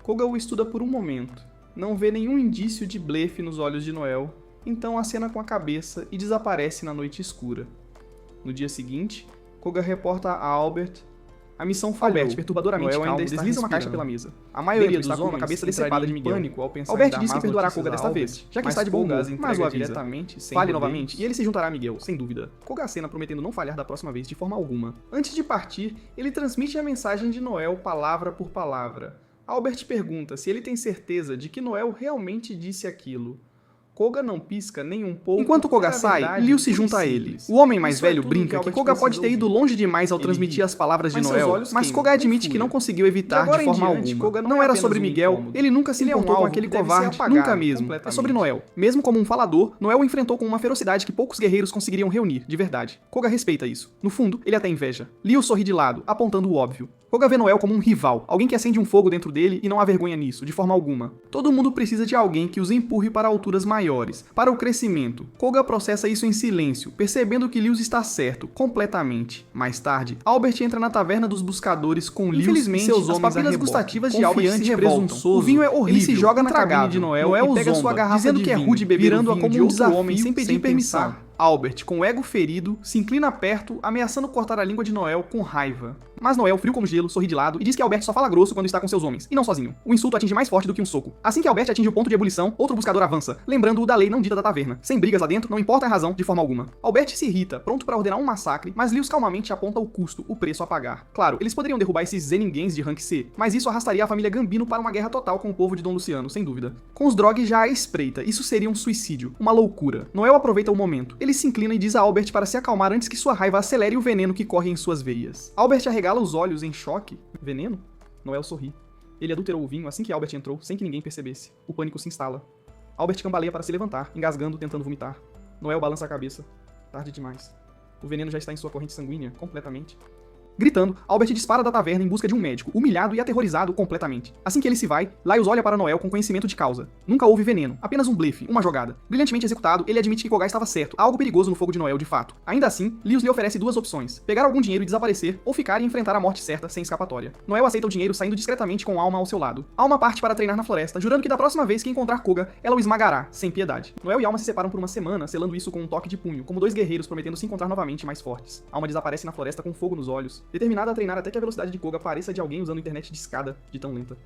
Koga o estuda por um momento. Não vê nenhum indício de blefe nos olhos de Noel. Então acena com a cabeça e desaparece na noite escura. No dia seguinte, Koga reporta a Albert. A missão falhou. Albert, perturbadoramente Noel calmo, desliza uma caixa pela mesa. A maioria dos homens com a cabeça decepada de Miguel. Pânico ao pensar Albert diz que perdoará Koga desta vez, já que está de bom humor, mas o avisa. Fale novamente e ele se juntará a Miguel, sem dúvida. Koga acena prometendo não falhar da próxima vez de forma alguma. Antes de partir, ele transmite a mensagem de Noel palavra por palavra. Albert pergunta se ele tem certeza de que Noel realmente disse aquilo. Koga não pisca nem um pouco. Enquanto Koga sai, Liu se junta a ele. O homem mais velho brinca que Koga pode ter ido longe demais ao transmitir as palavras de Noel, mas Koga admite que não conseguiu evitar de forma alguma. Não era sobre Miguel, ele nunca se importou com aquele covarde, nunca mesmo. É sobre Noel. Mesmo como um falador, Noel o enfrentou com uma ferocidade que poucos guerreiros conseguiriam reunir, de verdade. Koga respeita isso. No fundo, ele até inveja. Liu sorri de lado, apontando o óbvio. Koga vê Noel como um rival, alguém que acende um fogo dentro dele e não há vergonha nisso, de forma alguma. Todo mundo precisa de alguém que os empurre para alturas maiores, para o crescimento. Koga processa isso em silêncio, percebendo que Lius está certo, completamente. Mais tarde, Albert entra na taverna dos buscadores com Lius e seus homens papilas gustativas de Albert se revoltam. O vinho é horrível, ele se joga na cabine de Noel e pega sua garrafa dizendo que é rude beber virando-a como um desafio homem sem pedir permissão. Albert, com o ego ferido, se inclina perto, ameaçando cortar a língua de Noel com raiva. Mas Noel, frio como gelo, sorri de lado e diz que Albert só fala grosso quando está com seus homens, e não sozinho. O insulto atinge mais forte do que um soco. Assim que Albert atinge o ponto de ebulição, outro buscador avança, lembrando-o da lei não dita da taverna. Sem brigas lá dentro, não importa a razão, de forma alguma. Albert se irrita, pronto para ordenar um massacre, mas Lius calmamente aponta o custo, o preço a pagar. Claro, eles poderiam derrubar esses zeninguens de rank C, mas isso arrastaria a família Gambino para uma guerra total com o povo de Dom Luciano, sem dúvida. Com os Drog já à espreita, isso seria um suicídio, uma loucura. Noel aproveita o momento. Ele se inclina e diz a Albert para se acalmar antes que sua raiva acelere o veneno que corre em suas veias. Albert arregala os olhos em choque. Veneno? Noel sorri. Ele adulterou o vinho assim que Albert entrou, sem que ninguém percebesse. O pânico se instala. Albert cambaleia para se levantar, engasgando, tentando vomitar. Noel balança a cabeça. Tarde demais. O veneno já está em sua corrente sanguínea, completamente. Gritando, Albert dispara da taverna em busca de um médico, humilhado e aterrorizado completamente. Assim que ele se vai, Laios olha para Noel com conhecimento de causa. Nunca houve veneno, apenas um blefe, uma jogada. Brilhantemente executado, ele admite que Koga estava certo, há algo perigoso no fogo de Noel de fato. Ainda assim, Lius lhe oferece duas opções: pegar algum dinheiro e desaparecer, ou ficar e enfrentar a morte certa sem escapatória. Noel aceita o dinheiro saindo discretamente com Alma ao seu lado. Alma parte para treinar na floresta, jurando que da próxima vez que encontrar Koga, ela o esmagará, sem piedade. Noel e Alma se separam por uma semana, selando isso com um toque de punho, como dois guerreiros prometendo se encontrar novamente mais fortes. Alma desaparece na floresta com fogo nos olhos, determinada a treinar até que a velocidade de Koga pareça de alguém usando internet de escada, de tão lenta.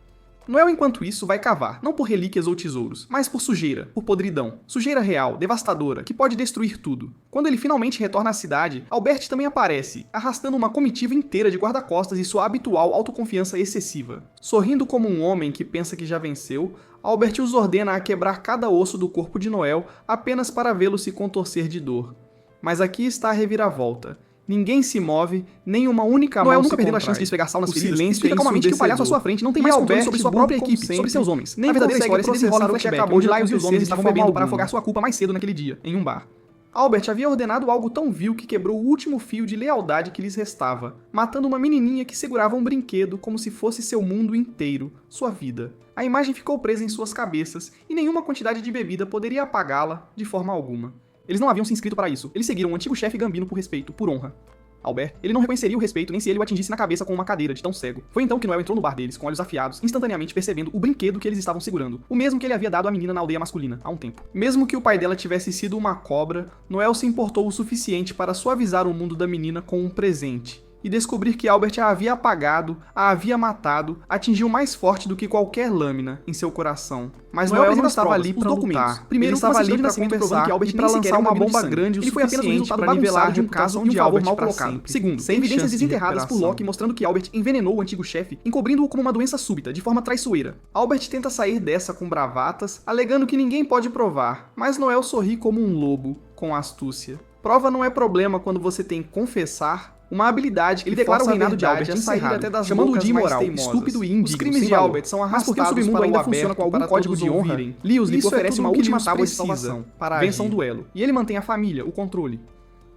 Noel, enquanto isso, vai cavar, não por relíquias ou tesouros, mas por sujeira, por podridão. Sujeira real, devastadora, que pode destruir tudo. Quando ele finalmente retorna à cidade, Albert também aparece, arrastando uma comitiva inteira de guarda-costas e sua habitual autoconfiança excessiva. Sorrindo como um homem que pensa que já venceu, Albert os ordena a quebrar cada osso do corpo de Noel apenas para vê-lo se contorcer de dor. Mas aqui está a reviravolta. Ninguém se move, nem uma única mão Noel se nunca perdeu a contrai. chance de esfregar sal nas O feridas. silêncio Explica é calmamente que o palhaço à sua ensurdecedor. frente não tem Mas mais controle Albert, sobre sua própria burro como equipe, sempre, sobre seus homens. nem A verdadeira consegue história se desenrola no processar o flashback, que onde acabou Lyle de e os homens acontecer estavam de forma bebendo para alguma. afogar sua culpa mais cedo naquele dia, em um bar. Albert havia ordenado algo tão vil que quebrou o último fio de lealdade que lhes restava, matando uma menininha que segurava um brinquedo como se fosse seu mundo inteiro, sua vida. A imagem ficou presa em suas cabeças e nenhuma quantidade de bebida poderia apagá-la de forma alguma. Eles não haviam se inscrito para isso. Eles seguiram o antigo chefe Gambino por respeito, por honra. Albert, ele não reconheceria o respeito nem se ele o atingisse na cabeça com uma cadeira de tão cego. Foi então que Noel entrou no bar deles, com olhos afiados, instantaneamente percebendo o brinquedo que eles estavam segurando, o mesmo que ele havia dado à menina na aldeia masculina, há um tempo. Mesmo que o pai dela tivesse sido uma cobra, Noel se importou o suficiente para suavizar o mundo da menina com um presente. E descobrir que Albert a havia apagado, a havia matado, atingiu mais forte do que qualquer lâmina em seu coração. Mas Noel não estava ali para lutar. Primeiro, ele estava ali para provando conversar que Albert e para nem sequer lançar era uma Gambino de bomba sangue. grande o Ele foi apenas o suficiente resultado para nivelar a bagunçado de um reputação caso de de um favor Albert mal para colocado. sempre. Segundo, Sem evidências chance de desenterradas por recuperação. Locke mostrando que Albert envenenou o antigo chefe, encobrindo-o como uma doença súbita, de forma traiçoeira. Albert tenta sair dessa com bravatas, alegando que ninguém pode provar, mas Noel sorri como um lobo, com astúcia. Prova não é problema quando você tem confessar, uma habilidade que Ele declara o força a reinado de verdade Albert a sair encerrado, até das chamando-o bocas de mais imoral, teimosas. estúpido e indigno, Os crimes sem de valor. Albert são Mas arrastados porque o submundo para ainda o funciona aberto com algum para código todos de honra, ouvirem. Lewis lhe Isso é oferece tudo uma o que última Lewis tábua de precisa salvação. para Vença um agir. duelo. E ele mantém a família, o controle.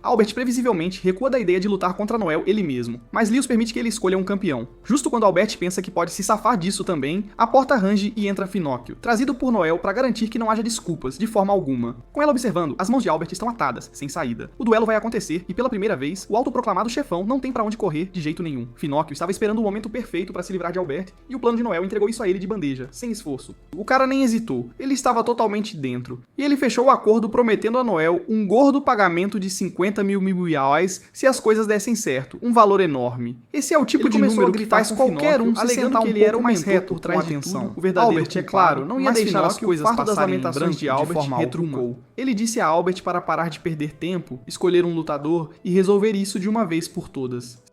Albert previsivelmente recua da ideia de lutar contra Noel ele mesmo, mas Lewis permite que ele escolha um campeão. Justo quando Albert pensa que pode se safar disso também, a porta range e entra Finóquio, trazido por Noel para garantir que não haja desculpas, de forma alguma. Com ela observando, as mãos de Albert estão atadas, sem saída. O duelo vai acontecer e pela primeira vez, o autoproclamado chefão não tem para onde correr de jeito nenhum. Finóquio estava esperando o momento perfeito para se livrar de Albert e o plano de Noel entregou isso a ele de bandeja, sem esforço. O cara nem hesitou, ele estava totalmente dentro. E ele fechou o acordo prometendo a Noel um gordo pagamento de 50 mil reais se as coisas dessem certo, um valor enorme. Esse é o tipo Ele de começou número a que gritar faz com qualquer Finóquio, um se alegando sentar que um ele era pouco o mais mais reto reto por trás de atenção. tudo. O verdadeiro Albert, é culpado claro, não ia mas deixar as Finóquio, coisas farto das passarem em lamentações branco de Albert, forma retrucou. alguma. Ele disse a Albert para parar de perder tempo, escolher um lutador e resolver isso de uma vez por todas.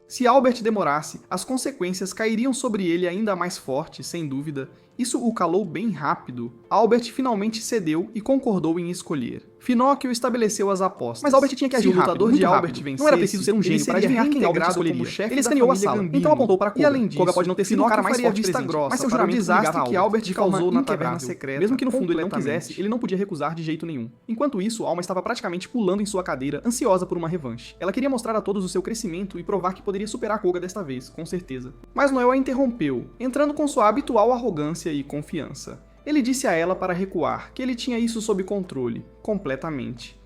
Se Albert demorasse, as consequências cairiam sobre ele ainda mais fortes, sem dúvida. Isso o calou bem rápido. Albert finalmente cedeu e concordou em escolher. Finóquio estabeleceu as apostas. Mas Albert tinha que agir Se o lutador rápido, de muito Albert rápido. vencesse, Não era preciso ser um ele gênio para seria adivinhar quem Albert reintegrado escolheria. como chefe Ele da escaneou a família sala, Gambino. então apontou para Koga. E além disso, Koga pode não ter sido o cara mais faria forte vista presente, grossa mas seu para o juramento desastre ligava a que Albert, Albert de forma causou na taverna inquebrável. secreta, Mesmo que no fundo ele não completamente. quisesse, ele não podia recusar de jeito nenhum. Enquanto isso, Alma estava praticamente pulando em sua cadeira, ansiosa por uma revanche. Ela queria mostrar a todos o seu crescimento e provar que poderia superar Koga desta vez, com certeza. Mas Noel a interrompeu, entrando com sua habitual arrogância e confiança. Ele disse a ela para recuar, que ele tinha isso sob controle, completamente.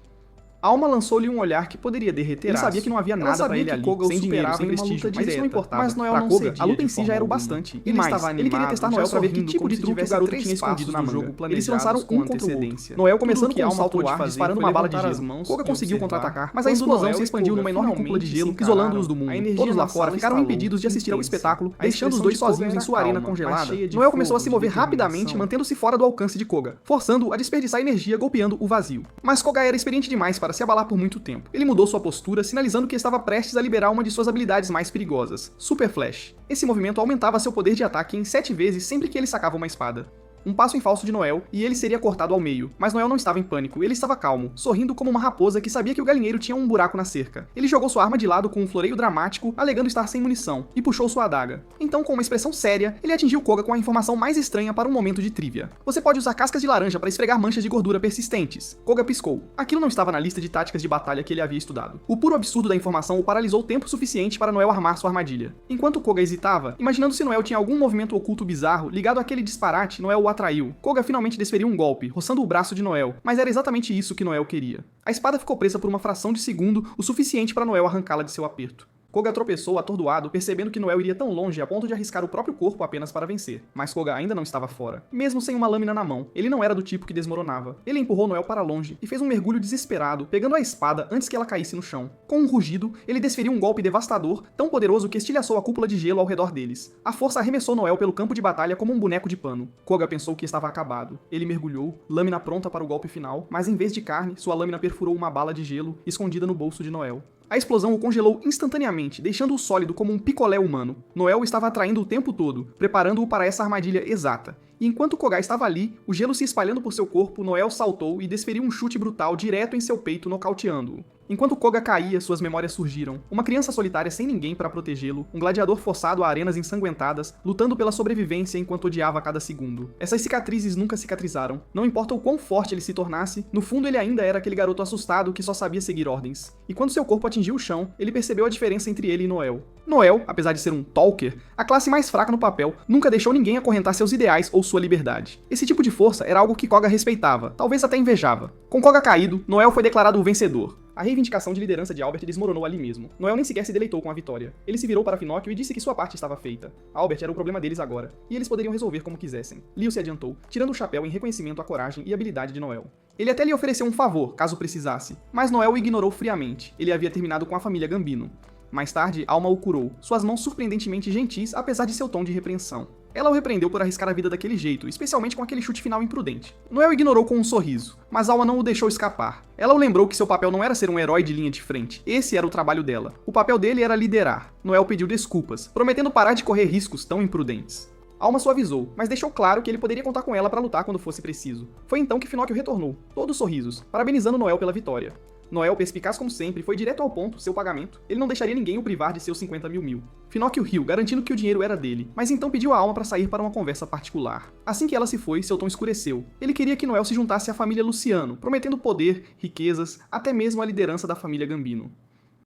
Alma lançou-lhe um olhar que poderia derreter Ele aço. sabia que não havia Ela nada sabia para ele que ali, Koga o sem dinheiro, superava sem em uma prestígio, luta mas isso não direta. importava. Mas Noel Pra não Koga, cedia a luta em de si já forma era o alguma. bastante. Ele mais, estava ele queria testar animado, Noel já para ver que sorrindo, tipo como de se truque o tivesse garoto 3 tinha escondido passos na do manga. jogo Eles se lançaram planejados com um contra o outro. antecedência. Noel Tudo começando que com um Alma salto pôde ar, fazer disparando foi uma bala de levantar as gelo. mãos Koga e conseguiu observar. contra-atacar, mas a Quando explosão Noel se e expandiu Koga numa enorme cúpula de finalmente gelo, se isolando-os do encararam, a mundo. energia Todos lá na fora sala ficaram estalou, impedidos de assistir ao intensa. espetáculo, A deixando os expressão dois de Koga sozinhos em era sua arena calma, mas congelada. cheia de Noel começou a fogo, se de mover determinação. rapidamente, mantendo-se fora do alcance de Koga, forçando a desperdiçar energia golpeando o vazio. Mas Koga era experiente demais para se abalar por muito tempo. Ele mudou sua postura, sinalizando que estava prestes a liberar uma de suas habilidades mais perigosas, Super Flash. Esse movimento aumentava seu poder de ataque em 7 vezes sempre que ele sacava uma espada. Um passo em falso de Noel, e ele seria cortado ao meio. Mas Noel não estava em pânico, ele estava calmo, sorrindo como uma raposa que sabia que o galinheiro tinha um buraco na cerca. Ele jogou sua arma de lado com um floreio dramático, alegando estar sem munição, e puxou sua adaga. Então, com uma expressão séria, ele atingiu Koga com a informação mais estranha para um momento de trivia. Você pode usar cascas de laranja para esfregar manchas de gordura persistentes. Koga piscou. Aquilo não estava na lista de táticas de batalha que ele havia estudado. O puro absurdo da informação o paralisou tempo suficiente para Noel armar sua armadilha. Enquanto Koga hesitava, imaginando se Noel tinha algum movimento oculto bizarro ligado àquele disparate, Noel o atraiu. Koga finalmente desferiu um golpe, roçando o braço de Noel, mas era exatamente isso que Noel queria. A espada ficou presa por uma fração de segundo, o suficiente para Noel arrancá-la de seu aperto. Koga tropeçou atordoado, percebendo que Noel iria tão longe a ponto de arriscar o próprio corpo apenas para vencer. Mas Koga ainda não estava fora. Mesmo sem uma lâmina na mão, ele não era do tipo que desmoronava. Ele empurrou Noel para longe e fez um mergulho desesperado, pegando a espada antes que ela caísse no chão. Com um rugido, ele desferiu um golpe devastador, tão poderoso que estilhaçou a cúpula de gelo ao redor deles. A força arremessou Noel pelo campo de batalha como um boneco de pano. Koga pensou que estava acabado. Ele mergulhou, lâmina pronta para o golpe final, mas em vez de carne, sua lâmina perfurou uma bala de gelo escondida no bolso de Noel. A explosão o congelou instantaneamente, deixando-o sólido como um picolé humano. Noel o estava atraindo o tempo todo, preparando-o para essa armadilha exata. E enquanto Koga estava ali, o gelo se espalhando por seu corpo, Noel saltou e desferiu um chute brutal direto em seu peito, nocauteando-o. Enquanto Koga caía, suas memórias surgiram. Uma criança solitária sem ninguém para protegê-lo, um gladiador forçado a arenas ensanguentadas, lutando pela sobrevivência enquanto odiava cada segundo. Essas cicatrizes nunca cicatrizaram. Não importa o quão forte ele se tornasse, no fundo ele ainda era aquele garoto assustado que só sabia seguir ordens. E quando seu corpo atingiu o chão, ele percebeu a diferença entre ele e Noel. Noel, apesar de ser um talker, a classe mais fraca no papel, nunca deixou ninguém acorrentar seus ideais ou sua liberdade. Esse tipo de força era algo que Koga respeitava, talvez até invejava. Com Koga caído, Noel foi declarado o vencedor. A reivindicação de liderança de Albert desmoronou ali mesmo. Noel nem sequer se deleitou com a vitória. Ele se virou para Finóquio e disse que sua parte estava feita. Albert era o problema deles agora, e eles poderiam resolver como quisessem. Leo se adiantou, tirando o chapéu em reconhecimento à coragem e habilidade de Noel. Ele até lhe ofereceu um favor, caso precisasse, mas Noel o ignorou friamente. Ele havia terminado com a família Gambino. Mais tarde, Alma o curou, suas mãos surpreendentemente gentis apesar de seu tom de repreensão. Ela o repreendeu por arriscar a vida daquele jeito, especialmente com aquele chute final imprudente. Noel ignorou com um sorriso, mas Alma não o deixou escapar. Ela o lembrou que seu papel não era ser um herói de linha de frente, esse era o trabalho dela. O papel dele era liderar. Noel pediu desculpas, prometendo parar de correr riscos tão imprudentes. Alma suavizou, mas deixou claro que ele poderia contar com ela para lutar quando fosse preciso. Foi então que Finóquio retornou, todos sorrisos, parabenizando Noel pela vitória. Noel, perspicaz como sempre, foi direto ao ponto, seu pagamento. Ele não deixaria ninguém o privar de seus 50 mil. Finóquio riu, garantindo que o dinheiro era dele, mas então pediu a Alma para sair para uma conversa particular. Assim que ela se foi, seu tom escureceu. Ele queria que Noel se juntasse à família Luciano, prometendo poder, riquezas, até mesmo a liderança da família Gambino.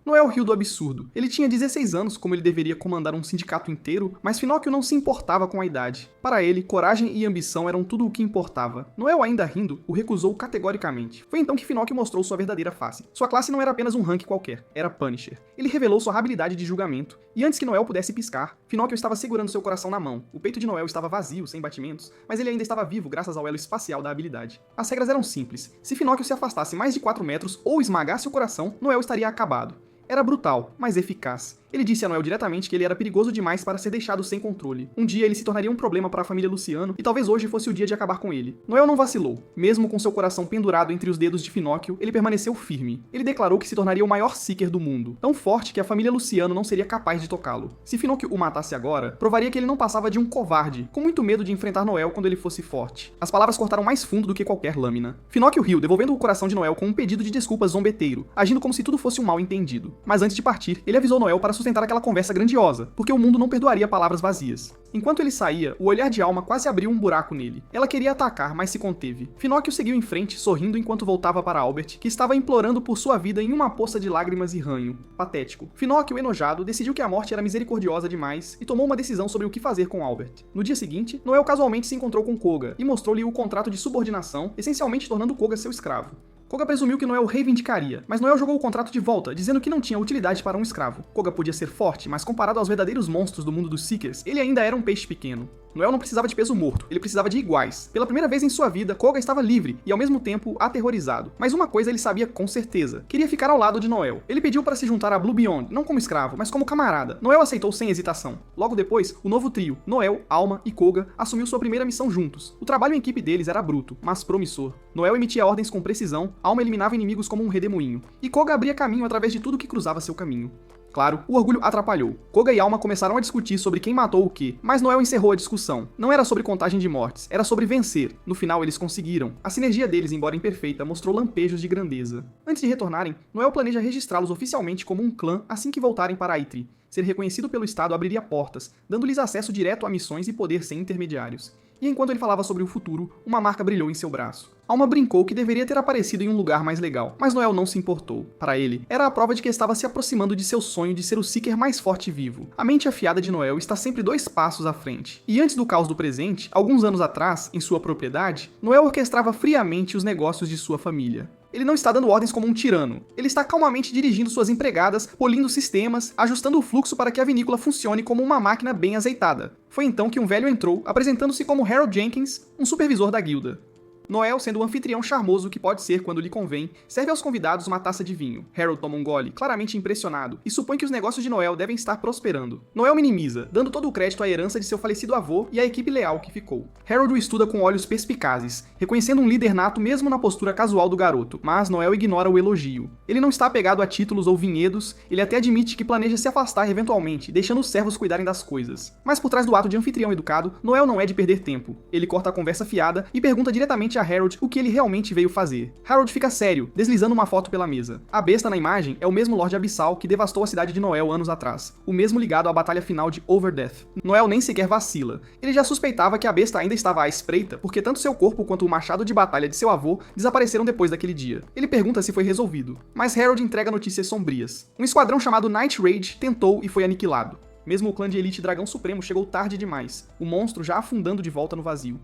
Noel riu do absurdo. Ele tinha 16 anos, como ele deveria comandar um sindicato inteiro, mas Finóquio não se importava com a idade. Para ele, coragem e ambição eram tudo o que importava. Noel, ainda rindo, o recusou categoricamente. Foi então que Finóquio mostrou sua verdadeira face. Sua classe não era apenas um rank qualquer, era Punisher. Ele revelou sua habilidade de julgamento, e antes que Noel pudesse piscar, Finóquio estava segurando seu coração na mão. O peito de Noel estava vazio, sem batimentos, mas ele ainda estava vivo graças ao elo espacial da habilidade. As regras eram simples. Se Finóquio se afastasse mais de 4 metros ou esmagasse o coração, Noel estaria acabado. Era brutal, mas eficaz. Ele disse a Noel diretamente que ele era perigoso demais para ser deixado sem controle. Um dia ele se tornaria um problema para a família Luciano e talvez hoje fosse o dia de acabar com ele. Noel não vacilou. Mesmo com seu coração pendurado entre os dedos de Finóquio, ele permaneceu firme. Ele declarou que se tornaria o maior Seeker do mundo, tão forte que a família Luciano não seria capaz de tocá-lo. Se Finóquio o matasse agora, provaria que ele não passava de um covarde, com muito medo de enfrentar Noel quando ele fosse forte. As palavras cortaram mais fundo do que qualquer lâmina. Finóquio riu, devolvendo o coração de Noel com um pedido de desculpas zombeteiro, agindo como se tudo fosse um mal entendido. Mas antes de partir, ele avisou Noel para sustentar aquela conversa grandiosa, porque o mundo não perdoaria palavras vazias. Enquanto ele saía, o olhar de Alma quase abriu um buraco nele. Ela queria atacar, mas se conteve. Finóquio seguiu em frente, sorrindo enquanto voltava para Albert, que estava implorando por sua vida em uma poça de lágrimas e ranho. Patético. Finóquio, enojado, decidiu que a morte era misericordiosa demais e tomou uma decisão sobre o que fazer com Albert. No dia seguinte, Noel casualmente se encontrou com Koga e mostrou-lhe o contrato de subordinação, essencialmente tornando Koga seu escravo. Koga presumiu que Noel reivindicaria, mas Noel jogou o contrato de volta, dizendo que não tinha utilidade para um escravo. Koga podia ser forte, mas comparado aos verdadeiros monstros do mundo dos Seekers, ele ainda era um peixe pequeno. Noel não precisava de peso morto, ele precisava de iguais. Pela primeira vez em sua vida, Koga estava livre e ao mesmo tempo aterrorizado. Mas uma coisa ele sabia com certeza, queria ficar ao lado de Noel. Ele pediu para se juntar a Blue Beyond, não como escravo, mas como camarada. Noel aceitou sem hesitação. Logo depois, o novo trio, Noel, Alma e Koga, assumiu sua primeira missão juntos. O trabalho em equipe deles era bruto, mas promissor. Noel emitia ordens com precisão, Alma eliminava inimigos como um redemoinho, e Koga abria caminho através de tudo que cruzava seu caminho. Claro, o orgulho atrapalhou. Koga e Alma começaram a discutir sobre quem matou o quê, mas Noel encerrou a discussão. Não era sobre contagem de mortes, era sobre vencer. No final eles conseguiram. A sinergia deles, embora imperfeita, mostrou lampejos de grandeza. Antes de retornarem, Noel planeja registrá-los oficialmente como um clã assim que voltarem para Aitri. Ser reconhecido pelo Estado abriria portas, dando-lhes acesso direto a missões e poder sem intermediários. E enquanto ele falava sobre o futuro, uma marca brilhou em seu braço. Alma brincou que deveria ter aparecido em um lugar mais legal, mas Noel não se importou. Para ele, era a prova de que estava se aproximando de seu sonho de ser o Seeker mais forte vivo. A mente afiada de Noel está sempre 2 passos à frente. E antes do caos do presente, alguns anos atrás, em sua propriedade, Noel orquestrava friamente os negócios de sua família. Ele não está dando ordens como um tirano. Ele está calmamente dirigindo suas empregadas, polindo sistemas, ajustando o fluxo para que a vinícola funcione como uma máquina bem azeitada. Foi então que um velho entrou, apresentando-se como Harold Jenkins, um supervisor da guilda. Noel, sendo o anfitrião charmoso que pode ser quando lhe convém, serve aos convidados uma taça de vinho. Harold toma um gole, claramente impressionado, e supõe que os negócios de Noel devem estar prosperando. Noel minimiza, dando todo o crédito à herança de seu falecido avô e à equipe leal que ficou. Harold o estuda com olhos perspicazes, reconhecendo um líder nato mesmo na postura casual do garoto, mas Noel ignora o elogio. Ele não está apegado a títulos ou vinhedos, ele até admite que planeja se afastar eventualmente, deixando os servos cuidarem das coisas. Mas por trás do ato de anfitrião educado, Noel não é de perder tempo. Ele corta a conversa fiada e pergunta diretamente a Harold o que ele realmente veio fazer. Harold fica sério, deslizando uma foto pela mesa. A besta na imagem é o mesmo Lorde Abissal que devastou a cidade de Noel anos atrás, o mesmo ligado à batalha final de Overdeath. Noel nem sequer vacila. Ele já suspeitava que a besta ainda estava à espreita, porque tanto seu corpo quanto o machado de batalha de seu avô desapareceram depois daquele dia. Ele pergunta se foi resolvido, mas Harold entrega notícias sombrias. Um esquadrão chamado Night Rage tentou e foi aniquilado. Mesmo o clã de elite Dragão Supremo chegou tarde demais, o monstro já afundando de volta no vazio.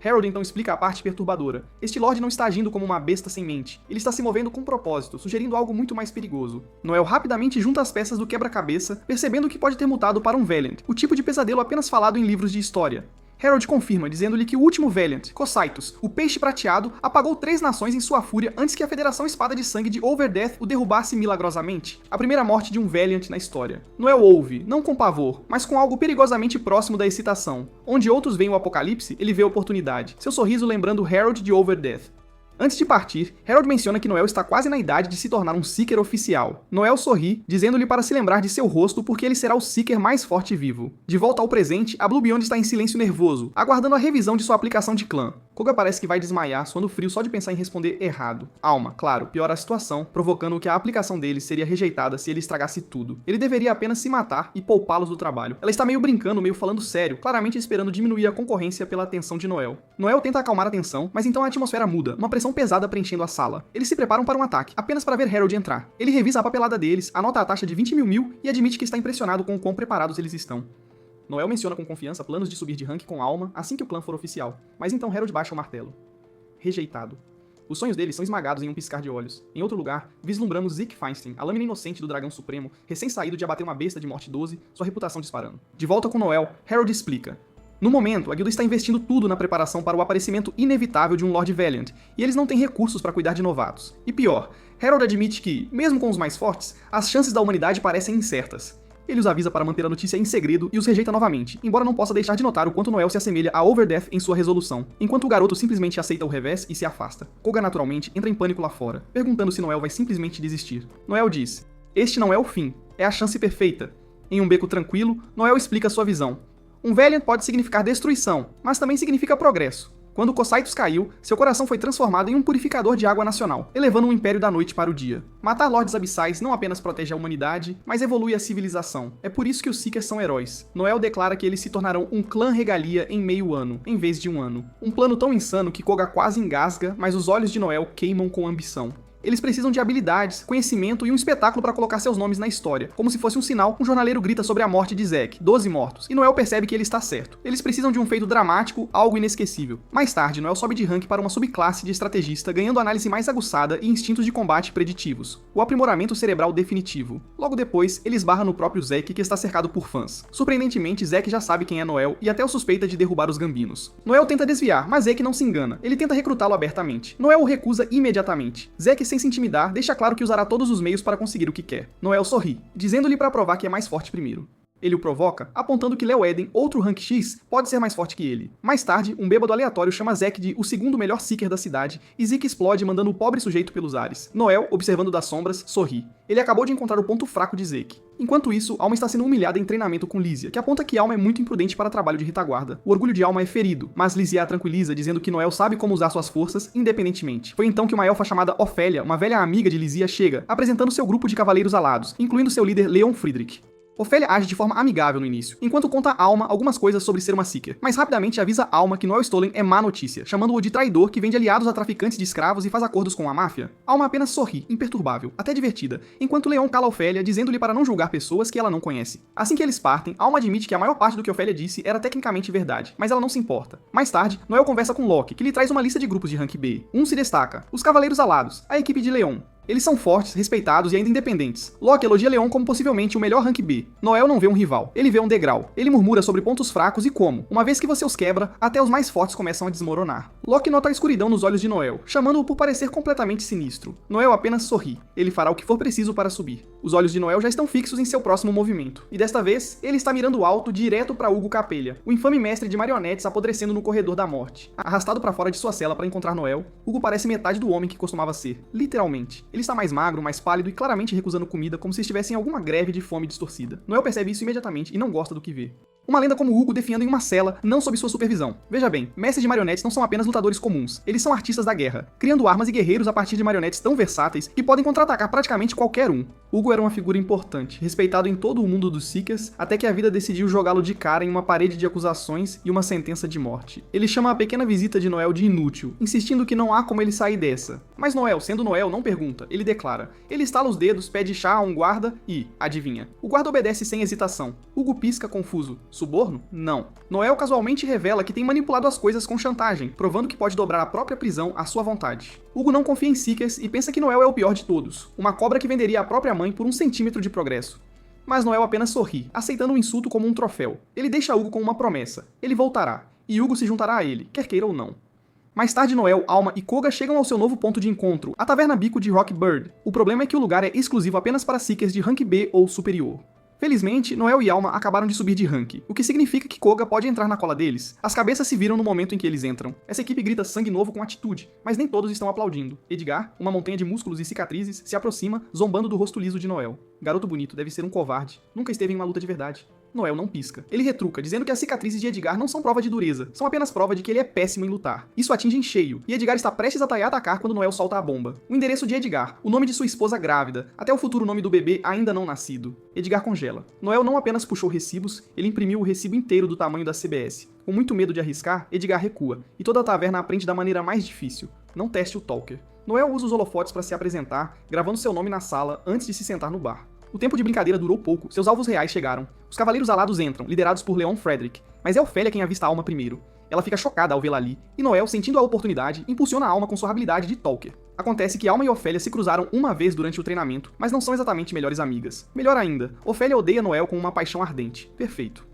Harold então explica a parte perturbadora. Este Lorde não está agindo como uma besta sem mente. Ele está se movendo com propósito, sugerindo algo muito mais perigoso. Noel rapidamente junta as peças do quebra-cabeça, percebendo que pode ter mutado para um Valiant, o tipo de pesadelo apenas falado em livros de história. Harold confirma, dizendo-lhe que o último Valiant, Cocytus, o Peixe Prateado, apagou 3 nações em sua fúria antes que a Federação Espada de Sangue de Overdeath o derrubasse milagrosamente. A primeira morte de um Valiant na história. Noel ouve, não com pavor, mas com algo perigosamente próximo da excitação. Onde outros veem o apocalipse, ele vê a oportunidade. Seu sorriso lembrando Harold de Overdeath. Antes de partir, Harold menciona que Noel está quase na idade de se tornar um Seeker oficial. Noel sorri, dizendo-lhe para se lembrar de seu rosto porque ele será o Seeker mais forte vivo. De volta ao presente, a Blue Beyond está em silêncio nervoso, aguardando a revisão de sua aplicação de clã. Koga parece que vai desmaiar, suando frio só de pensar em responder errado. Alma, claro, piora a situação, provocando que a aplicação dele seria rejeitada se ele estragasse tudo. Ele deveria apenas se matar e poupá-los do trabalho. Ela está meio brincando, meio falando sério, claramente esperando diminuir a concorrência pela atenção de Noel. Noel tenta acalmar a tensão, mas então a atmosfera muda, uma pressão pesada preenchendo a sala. Eles se preparam para um ataque, apenas para ver Harold entrar. Ele revisa a papelada deles, anota a taxa de 20 mil e admite que está impressionado com o quão preparados eles estão. Noel menciona com confiança planos de subir de rank com Alma assim que o clã for oficial, mas então Harold baixa o martelo. Rejeitado. Os sonhos deles são esmagados em um piscar de olhos. Em outro lugar, vislumbramos Zeke Feinstein, a lâmina inocente do Dragão Supremo, recém-saído de abater uma besta de morte 12, sua reputação disparando. De volta com Noel, Harold explica. No momento, a guilda está investindo tudo na preparação para o aparecimento inevitável de um Lord Valiant, e eles não têm recursos para cuidar de novatos. E pior, Harold admite que, mesmo com os mais fortes, as chances da humanidade parecem incertas. Ele os avisa para manter a notícia em segredo e os rejeita novamente, embora não possa deixar de notar o quanto Noel se assemelha a Overdeath em sua resolução, enquanto o garoto simplesmente aceita o revés e se afasta. Koga naturalmente entra em pânico lá fora, perguntando se Noel vai simplesmente desistir. Noel diz, este não é o fim, é a chance perfeita. Em um beco tranquilo, Noel explica sua visão. Um Valiant pode significar destruição, mas também significa progresso. Quando Cocytus caiu, seu coração foi transformado em um purificador de água nacional, elevando um império da noite para o dia. Matar lordes abissais não apenas protege a humanidade, mas evolui a civilização. É por isso que os Seekers são heróis. Noel declara que eles se tornarão um clã regalia em meio ano, em vez de um ano. Um plano tão insano que Koga quase engasga, mas os olhos de Noel queimam com ambição. Eles precisam de habilidades, conhecimento e um espetáculo para colocar seus nomes na história. Como se fosse um sinal, um jornaleiro grita sobre a morte de Zeke, 12 mortos, e Noel percebe que ele está certo. Eles precisam de um feito dramático, algo inesquecível. Mais tarde, Noel sobe de rank para uma subclasse de estrategista, ganhando análise mais aguçada e instintos de combate preditivos. O aprimoramento cerebral definitivo. Logo depois, ele esbarra no próprio Zeke, que está cercado por fãs. Surpreendentemente, Zeke já sabe quem é Noel e até o suspeita de derrubar os gambinos. Noel tenta desviar, mas Zeke não se engana. Ele tenta recrutá-lo abertamente. Noel o recusa imediatamente. Zeke, sem se intimidar, deixa claro que usará todos os meios para conseguir o que quer. Noel sorri, dizendo-lhe para provar que é mais forte primeiro. Ele o provoca, apontando que Leo Eden, outro rank X, pode ser mais forte que ele. Mais tarde, um bêbado aleatório chama Zeke de o segundo melhor Seeker da cidade, e Zeke explode mandando o pobre sujeito pelos ares. Noel, observando das sombras, sorri. Ele acabou de encontrar o ponto fraco de Zeke. Enquanto isso, Alma está sendo humilhada em treinamento com Lysia, que aponta que Alma é muito imprudente para trabalho de retaguarda. O orgulho de Alma é ferido, mas Lysia a tranquiliza, dizendo que Noel sabe como usar suas forças, independentemente. Foi então que uma elfa chamada Ofélia, uma velha amiga de Lysia, chega, apresentando seu grupo de cavaleiros alados, incluindo seu líder Leon Friedrich. Ofélia age de forma amigável no início, enquanto conta a Alma algumas coisas sobre ser uma Seeker, mas rapidamente avisa a Alma que Noel Stolen é má notícia, chamando-o de traidor que vende aliados a traficantes de escravos e faz acordos com a máfia. Alma apenas sorri, imperturbável, até divertida, enquanto Leon cala Ofélia, dizendo-lhe para não julgar pessoas que ela não conhece. Assim que eles partem, Alma admite que a maior parte do que Ofélia disse era tecnicamente verdade, mas ela não se importa. Mais tarde, Noel conversa com Locke, que lhe traz uma lista de grupos de rank B. Um se destaca: os Cavaleiros Alados, a equipe de Leon. Eles são fortes, respeitados e ainda independentes. Locke elogia Leon como possivelmente o melhor rank B. Noel não vê um rival, ele vê um degrau. Ele murmura sobre pontos fracos e como, uma vez que você os quebra, até os mais fortes começam a desmoronar. Locke nota a escuridão nos olhos de Noel, chamando-o por parecer completamente sinistro. Noel apenas sorri. Ele fará o que for preciso para subir. Os olhos de Noel já estão fixos em seu próximo movimento. E desta vez, ele está mirando alto direto para Hugo Capelha, o infame mestre de marionetes apodrecendo no corredor da morte. Arrastado para fora de sua cela para encontrar Noel, Hugo parece metade do homem que costumava ser. Literalmente. Ele está mais magro, mais pálido e claramente recusando comida como se estivesse em alguma greve de fome distorcida. Noel percebe isso imediatamente e não gosta do que vê. Uma lenda como Hugo definhando em uma cela, não sob sua supervisão. Veja bem, mestres de marionetes não são apenas lutadores comuns, eles são artistas da guerra, criando armas e guerreiros a partir de marionetes tão versáteis que podem contra-atacar praticamente qualquer um. Hugo era uma figura importante, respeitado em todo o mundo dos Seekers, até que a vida decidiu jogá-lo de cara em uma parede de acusações e uma sentença de morte. Ele chama a pequena visita de Noel de inútil, insistindo que não há como ele sair dessa. Mas Noel, sendo Noel, não pergunta, ele declara. Ele estala os dedos, pede chá a um guarda e, adivinha, o guarda obedece sem hesitação. Hugo pisca confuso. Suborno? Não. Noel casualmente revela que tem manipulado as coisas com chantagem, provando que pode dobrar a própria prisão à sua vontade. Hugo não confia em Seekers e pensa que Noel é o pior de todos, uma cobra que venderia a própria mãe por 1 centímetro de progresso. Mas Noel apenas sorri, aceitando o insulto como um troféu. Ele deixa Hugo com uma promessa: ele voltará, e Hugo se juntará a ele, quer queira ou não. Mais tarde, Noel, Alma e Koga chegam ao seu novo ponto de encontro, a Taverna Bico de Rockbird. O problema é que o lugar é exclusivo apenas para Seekers de rank B ou superior. Felizmente, Noel e Alma acabaram de subir de rank, o que significa que Koga pode entrar na cola deles. As cabeças se viram no momento em que eles entram. Essa equipe grita sangue novo com atitude, mas nem todos estão aplaudindo. Edgar, uma montanha de músculos e cicatrizes, se aproxima, zombando do rosto liso de Noel. Garoto bonito, deve ser um covarde. Nunca esteve em uma luta de verdade. Noel não pisca. Ele retruca, dizendo que as cicatrizes de Edgar não são prova de dureza, são apenas prova de que ele é péssimo em lutar. Isso atinge em cheio, e Edgar está prestes a atacar quando Noel solta a bomba. O endereço de Edgar, o nome de sua esposa grávida, até o futuro nome do bebê ainda não nascido. Edgar congela. Noel não apenas puxou recibos, ele imprimiu o recibo inteiro do tamanho da CBS. Com muito medo de arriscar, Edgar recua, e toda a taverna aprende da maneira mais difícil. Não teste o Talker. Noel usa os holofotes para se apresentar, gravando seu nome na sala antes de se sentar no bar. O tempo de brincadeira durou pouco, seus alvos reais chegaram. Os Cavaleiros Alados entram, liderados por Leon Frederick, mas é Ofélia quem avista a Alma primeiro. Ela fica chocada ao vê-la ali, e Noel, sentindo a oportunidade, impulsiona a Alma com sua habilidade de Talker. Acontece que Alma e Ofélia se cruzaram uma vez durante o treinamento, mas não são exatamente melhores amigas. Melhor ainda, Ofélia odeia Noel com uma paixão ardente. Perfeito.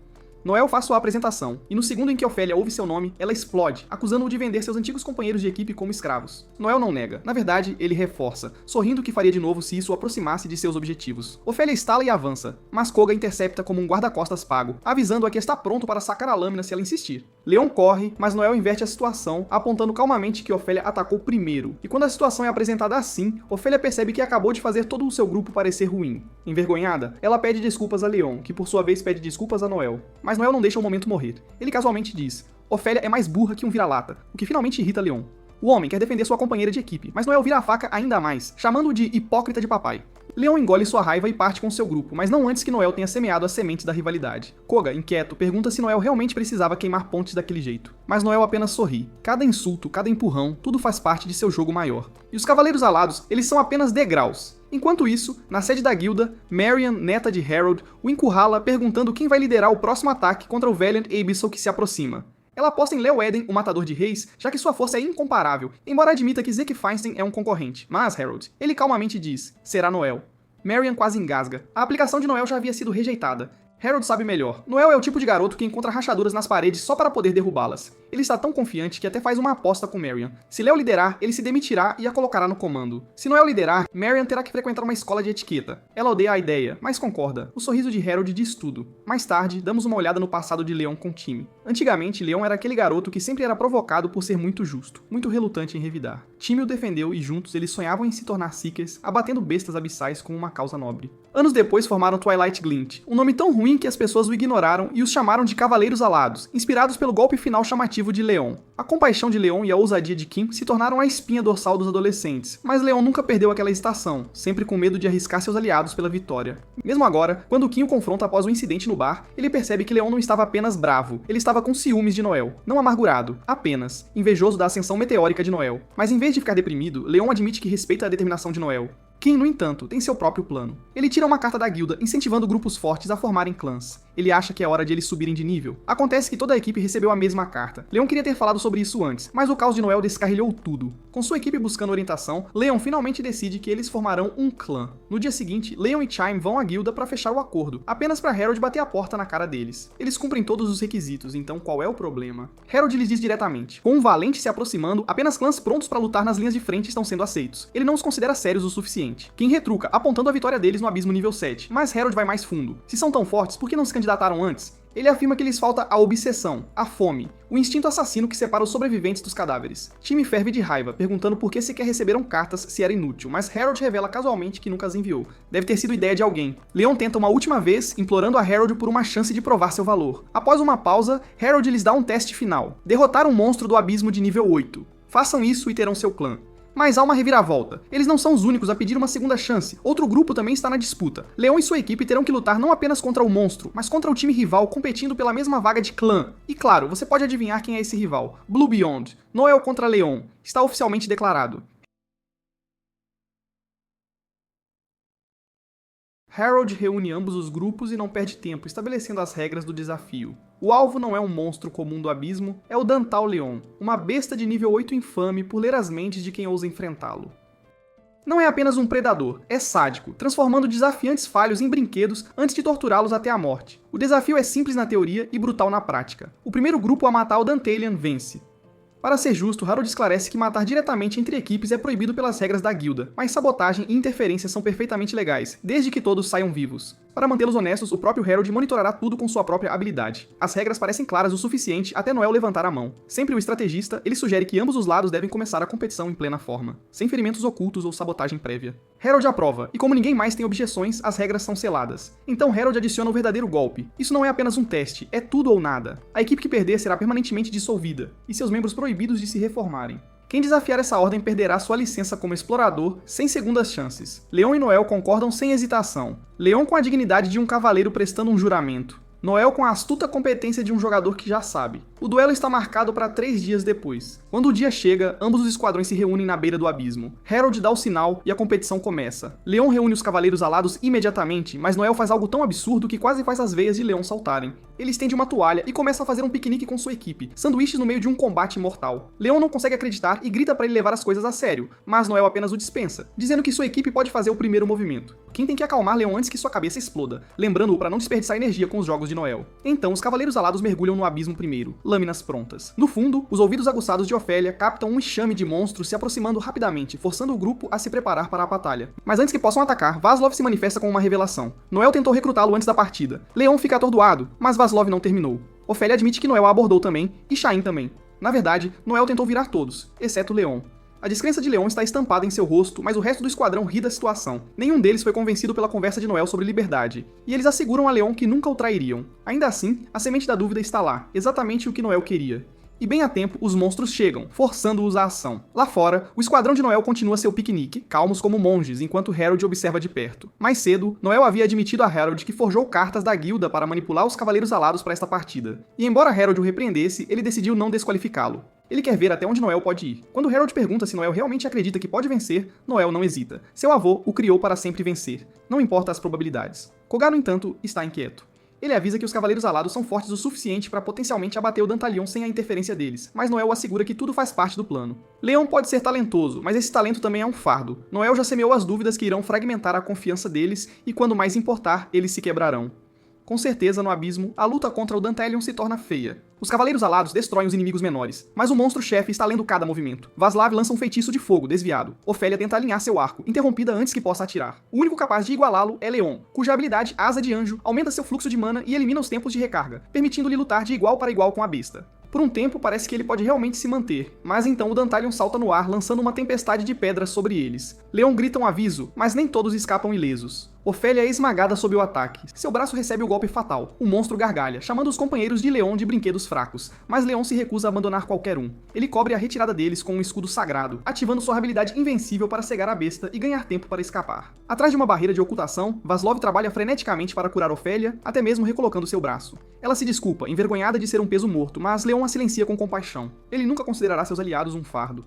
Noel faz sua apresentação, e no segundo em que Ofélia ouve seu nome, ela explode, acusando-o de vender seus antigos companheiros de equipe como escravos. Noel não nega, na verdade, ele reforça, sorrindo que faria de novo se isso o aproximasse de seus objetivos. Ofélia estala e avança, mas Koga intercepta como um guarda-costas pago, avisando-a que está pronto para sacar a lâmina se ela insistir. Leon corre, mas Noel inverte a situação, apontando calmamente que Ofélia atacou primeiro, e quando a situação é apresentada assim, Ofélia percebe que acabou de fazer todo o seu grupo parecer ruim. Envergonhada, ela pede desculpas a Leon, que por sua vez pede desculpas a Noel. Mas Noel não deixa o momento morrer. Ele casualmente diz: Ofélia é mais burra que um vira-lata, o que finalmente irrita Leon. O homem quer defender sua companheira de equipe, mas Noel vira a faca ainda mais, chamando-o de hipócrita de papai. Leon engole sua raiva e parte com seu grupo, mas não antes que Noel tenha semeado as sementes da rivalidade. Koga, inquieto, pergunta se Noel realmente precisava queimar pontes daquele jeito. Mas Noel apenas sorri. Cada insulto, cada empurrão, tudo faz parte de seu jogo maior. E os Cavaleiros Alados, eles são apenas degraus. Enquanto isso, na sede da guilda, Marian, neta de Harold, o encurrala perguntando quem vai liderar o próximo ataque contra o Valiant Abyssal que se aproxima. Ela aposta em Leoeden, o matador de reis, já que sua força é incomparável, embora admita que Zeke Feinstein é um concorrente. Mas Harold, ele calmamente diz: será Noel. Marian quase engasga. A aplicação de Noel já havia sido rejeitada. Harold sabe melhor. Noel é o tipo de garoto que encontra rachaduras nas paredes só para poder derrubá-las. Ele está tão confiante que até faz uma aposta com Marian. Se Leo liderar, ele se demitirá e a colocará no comando. Se Noel liderar, Marian terá que frequentar uma escola de etiqueta. Ela odeia a ideia, mas concorda. O sorriso de Harold diz tudo. Mais tarde, damos uma olhada no passado de Leon com Timmy. Antigamente, Leon era aquele garoto que sempre era provocado por ser muito justo, muito relutante em revidar. Timmy o defendeu e juntos eles sonhavam em se tornar Seekers, abatendo bestas abissais com uma causa nobre. Anos depois formaram Twilight Glint, um nome tão ruim um em que as pessoas o ignoraram e os chamaram de Cavaleiros Alados, inspirados pelo golpe final chamativo de Leon. A compaixão de Leon e a ousadia de Kim se tornaram a espinha dorsal dos adolescentes, mas Leon nunca perdeu aquela hesitação, sempre com medo de arriscar seus aliados pela vitória. Mesmo agora, quando Kim o confronta após o incidente no bar, ele percebe que Leon não estava apenas bravo, ele estava com ciúmes de Noel, não amargurado, apenas invejoso da ascensão meteórica de Noel. Mas em vez de ficar deprimido, Leon admite que respeita a determinação de Noel. Kim, no entanto, tem seu próprio plano. Ele tira uma carta da guilda incentivando grupos fortes a formarem clãs. Ele acha que é hora de eles subirem de nível. Acontece que toda a equipe recebeu a mesma carta. Leon queria ter falado sobre isso antes, mas o caos de Noel descarrilhou tudo. Com sua equipe buscando orientação, Leon finalmente decide que eles formarão um clã. No dia seguinte, Leon e Chime vão à guilda para fechar o acordo, apenas para Harold bater a porta na cara deles. Eles cumprem todos os requisitos, então qual é o problema? Harold lhes diz diretamente: com um valente se aproximando, apenas clãs prontos para lutar nas linhas de frente estão sendo aceitos. Ele não os considera sérios o suficiente. Kim retruca, apontando a vitória deles no abismo nível 7, mas Harold vai mais fundo. Se são tão fortes, por que não se candidataram antes? Ele afirma que lhes falta a obsessão, a fome, o instinto assassino que separa os sobreviventes dos cadáveres. Time ferve de raiva, perguntando por que sequer receberam cartas se era inútil, mas Harold revela casualmente que nunca as enviou. Deve ter sido ideia de alguém. Leon tenta uma última vez, implorando a Harold por uma chance de provar seu valor. Após uma pausa, Harold lhes dá um teste final: derrotar um monstro do abismo de nível 8. Façam isso e terão seu clã. Mas há uma reviravolta. Eles não são os únicos a pedir uma segunda chance. Outro grupo também está na disputa. Leon e sua equipe terão que lutar não apenas contra o monstro, mas contra o time rival competindo pela mesma vaga de clã. E claro, você pode adivinhar quem é esse rival. Blue Beyond. Noel contra Leon. Está oficialmente declarado. Harold reúne ambos os grupos e não perde tempo estabelecendo as regras do desafio. O alvo não é um monstro comum do abismo, é o Dantal Leon, uma besta de nível 8 infame por ler as mentes de quem ousa enfrentá-lo. Não é apenas um predador, é sádico, transformando desafiantes falhos em brinquedos antes de torturá-los até a morte. O desafio é simples na teoria e brutal na prática. O primeiro grupo a matar o Dantalian vence. Para ser justo, Harold esclarece que matar diretamente entre equipes é proibido pelas regras da guilda, mas sabotagem e interferência são perfeitamente legais, desde que todos saiam vivos. Para mantê-los honestos, o próprio Harold monitorará tudo com sua própria habilidade. As regras parecem claras o suficiente até Noel levantar a mão. Sempre o estrategista, ele sugere que ambos os lados devem começar a competição em plena forma, sem ferimentos ocultos ou sabotagem prévia. Harold aprova, e como ninguém mais tem objeções, as regras são seladas. Então Harold adiciona o verdadeiro golpe. Isso não é apenas um teste, é tudo ou nada. A equipe que perder será permanentemente dissolvida, e seus membros proibidos de se reformarem. Quem desafiar essa ordem perderá sua licença como explorador sem segundas chances. Leon e Noel concordam sem hesitação. Leon com a dignidade de um cavaleiro prestando um juramento. Noel com a astuta competência de um jogador que já sabe. O duelo está marcado para 3 dias depois. Quando o dia chega, ambos os esquadrões se reúnem na beira do abismo. Harold dá o sinal e a competição começa. Leon reúne os cavaleiros alados imediatamente, mas Noel faz algo tão absurdo que quase faz as veias de Leon saltarem. Ele estende uma toalha e começa a fazer um piquenique com sua equipe, sanduíches no meio de um combate mortal. Leon não consegue acreditar e grita para ele levar as coisas a sério, mas Noel apenas o dispensa, dizendo que sua equipe pode fazer o primeiro movimento. Quem tem que acalmar Leon antes que sua cabeça exploda, lembrando-o para não desperdiçar energia com os jogos de Noel. Então, os cavaleiros alados mergulham no abismo primeiro, lâminas prontas. No fundo, os ouvidos aguçados de Ofélia captam um enxame de monstros se aproximando rapidamente, forçando o grupo a se preparar para a batalha. Mas antes que possam atacar, Vaslov se manifesta com uma revelação. Noel tentou recrutá-lo antes da partida. Leon fica atordoado, mas Vaslov não terminou. Ofélia admite que Noel a abordou também, e Shain também. Na verdade, Noel tentou virar todos, exceto Leon. A descrença de Leon está estampada em seu rosto, mas o resto do esquadrão ri da situação. Nenhum deles foi convencido pela conversa de Noel sobre liberdade, e eles asseguram a Leon que nunca o trairiam. Ainda assim, a semente da dúvida está lá, exatamente o que Noel queria. E bem a tempo, os monstros chegam, forçando-os à ação. Lá fora, o esquadrão de Noel continua seu piquenique, calmos como monges, enquanto Harold observa de perto. Mais cedo, Noel havia admitido a Harold que forjou cartas da guilda para manipular os cavaleiros alados para esta partida. E embora Harold o repreendesse, ele decidiu não desqualificá-lo. Ele quer ver até onde Noel pode ir. Quando Harold pergunta se Noel realmente acredita que pode vencer, Noel não hesita. Seu avô o criou para sempre vencer. Não importa as probabilidades. Koga, no entanto, está inquieto. Ele avisa que os cavaleiros alados são fortes o suficiente para potencialmente abater o Dantalion sem a interferência deles, mas Noel assegura que tudo faz parte do plano. Leon pode ser talentoso, mas esse talento também é um fardo. Noel já semeou as dúvidas que irão fragmentar a confiança deles e, quando mais importar, eles se quebrarão. Com certeza, no abismo, a luta contra o Dantalion se torna feia. Os cavaleiros alados destroem os inimigos menores, mas o monstro-chefe está lendo cada movimento. Vaslav lança um feitiço de fogo, desviado. Ofélia tenta alinhar seu arco, interrompida antes que possa atirar. O único capaz de igualá-lo é Leon, cuja habilidade Asa de Anjo aumenta seu fluxo de mana e elimina os tempos de recarga, permitindo-lhe lutar de igual para igual com a besta. Por um tempo, parece que ele pode realmente se manter, mas então o Dantalion salta no ar, lançando uma tempestade de pedras sobre eles. Leon grita um aviso, mas nem todos escapam ilesos. Ofélia é esmagada sob o ataque. Seu braço recebe o golpe fatal. O monstro gargalha, chamando os companheiros de Leon de brinquedos fracos, mas Leon se recusa a abandonar qualquer um. Ele cobre a retirada deles com um escudo sagrado, ativando sua habilidade invencível para cegar a besta e ganhar tempo para escapar. Atrás de uma barreira de ocultação, Vaslov trabalha freneticamente para curar Ofélia, até mesmo recolocando seu braço. Ela se desculpa, envergonhada de ser um peso morto, mas Leon a silencia com compaixão. Ele nunca considerará seus aliados um fardo.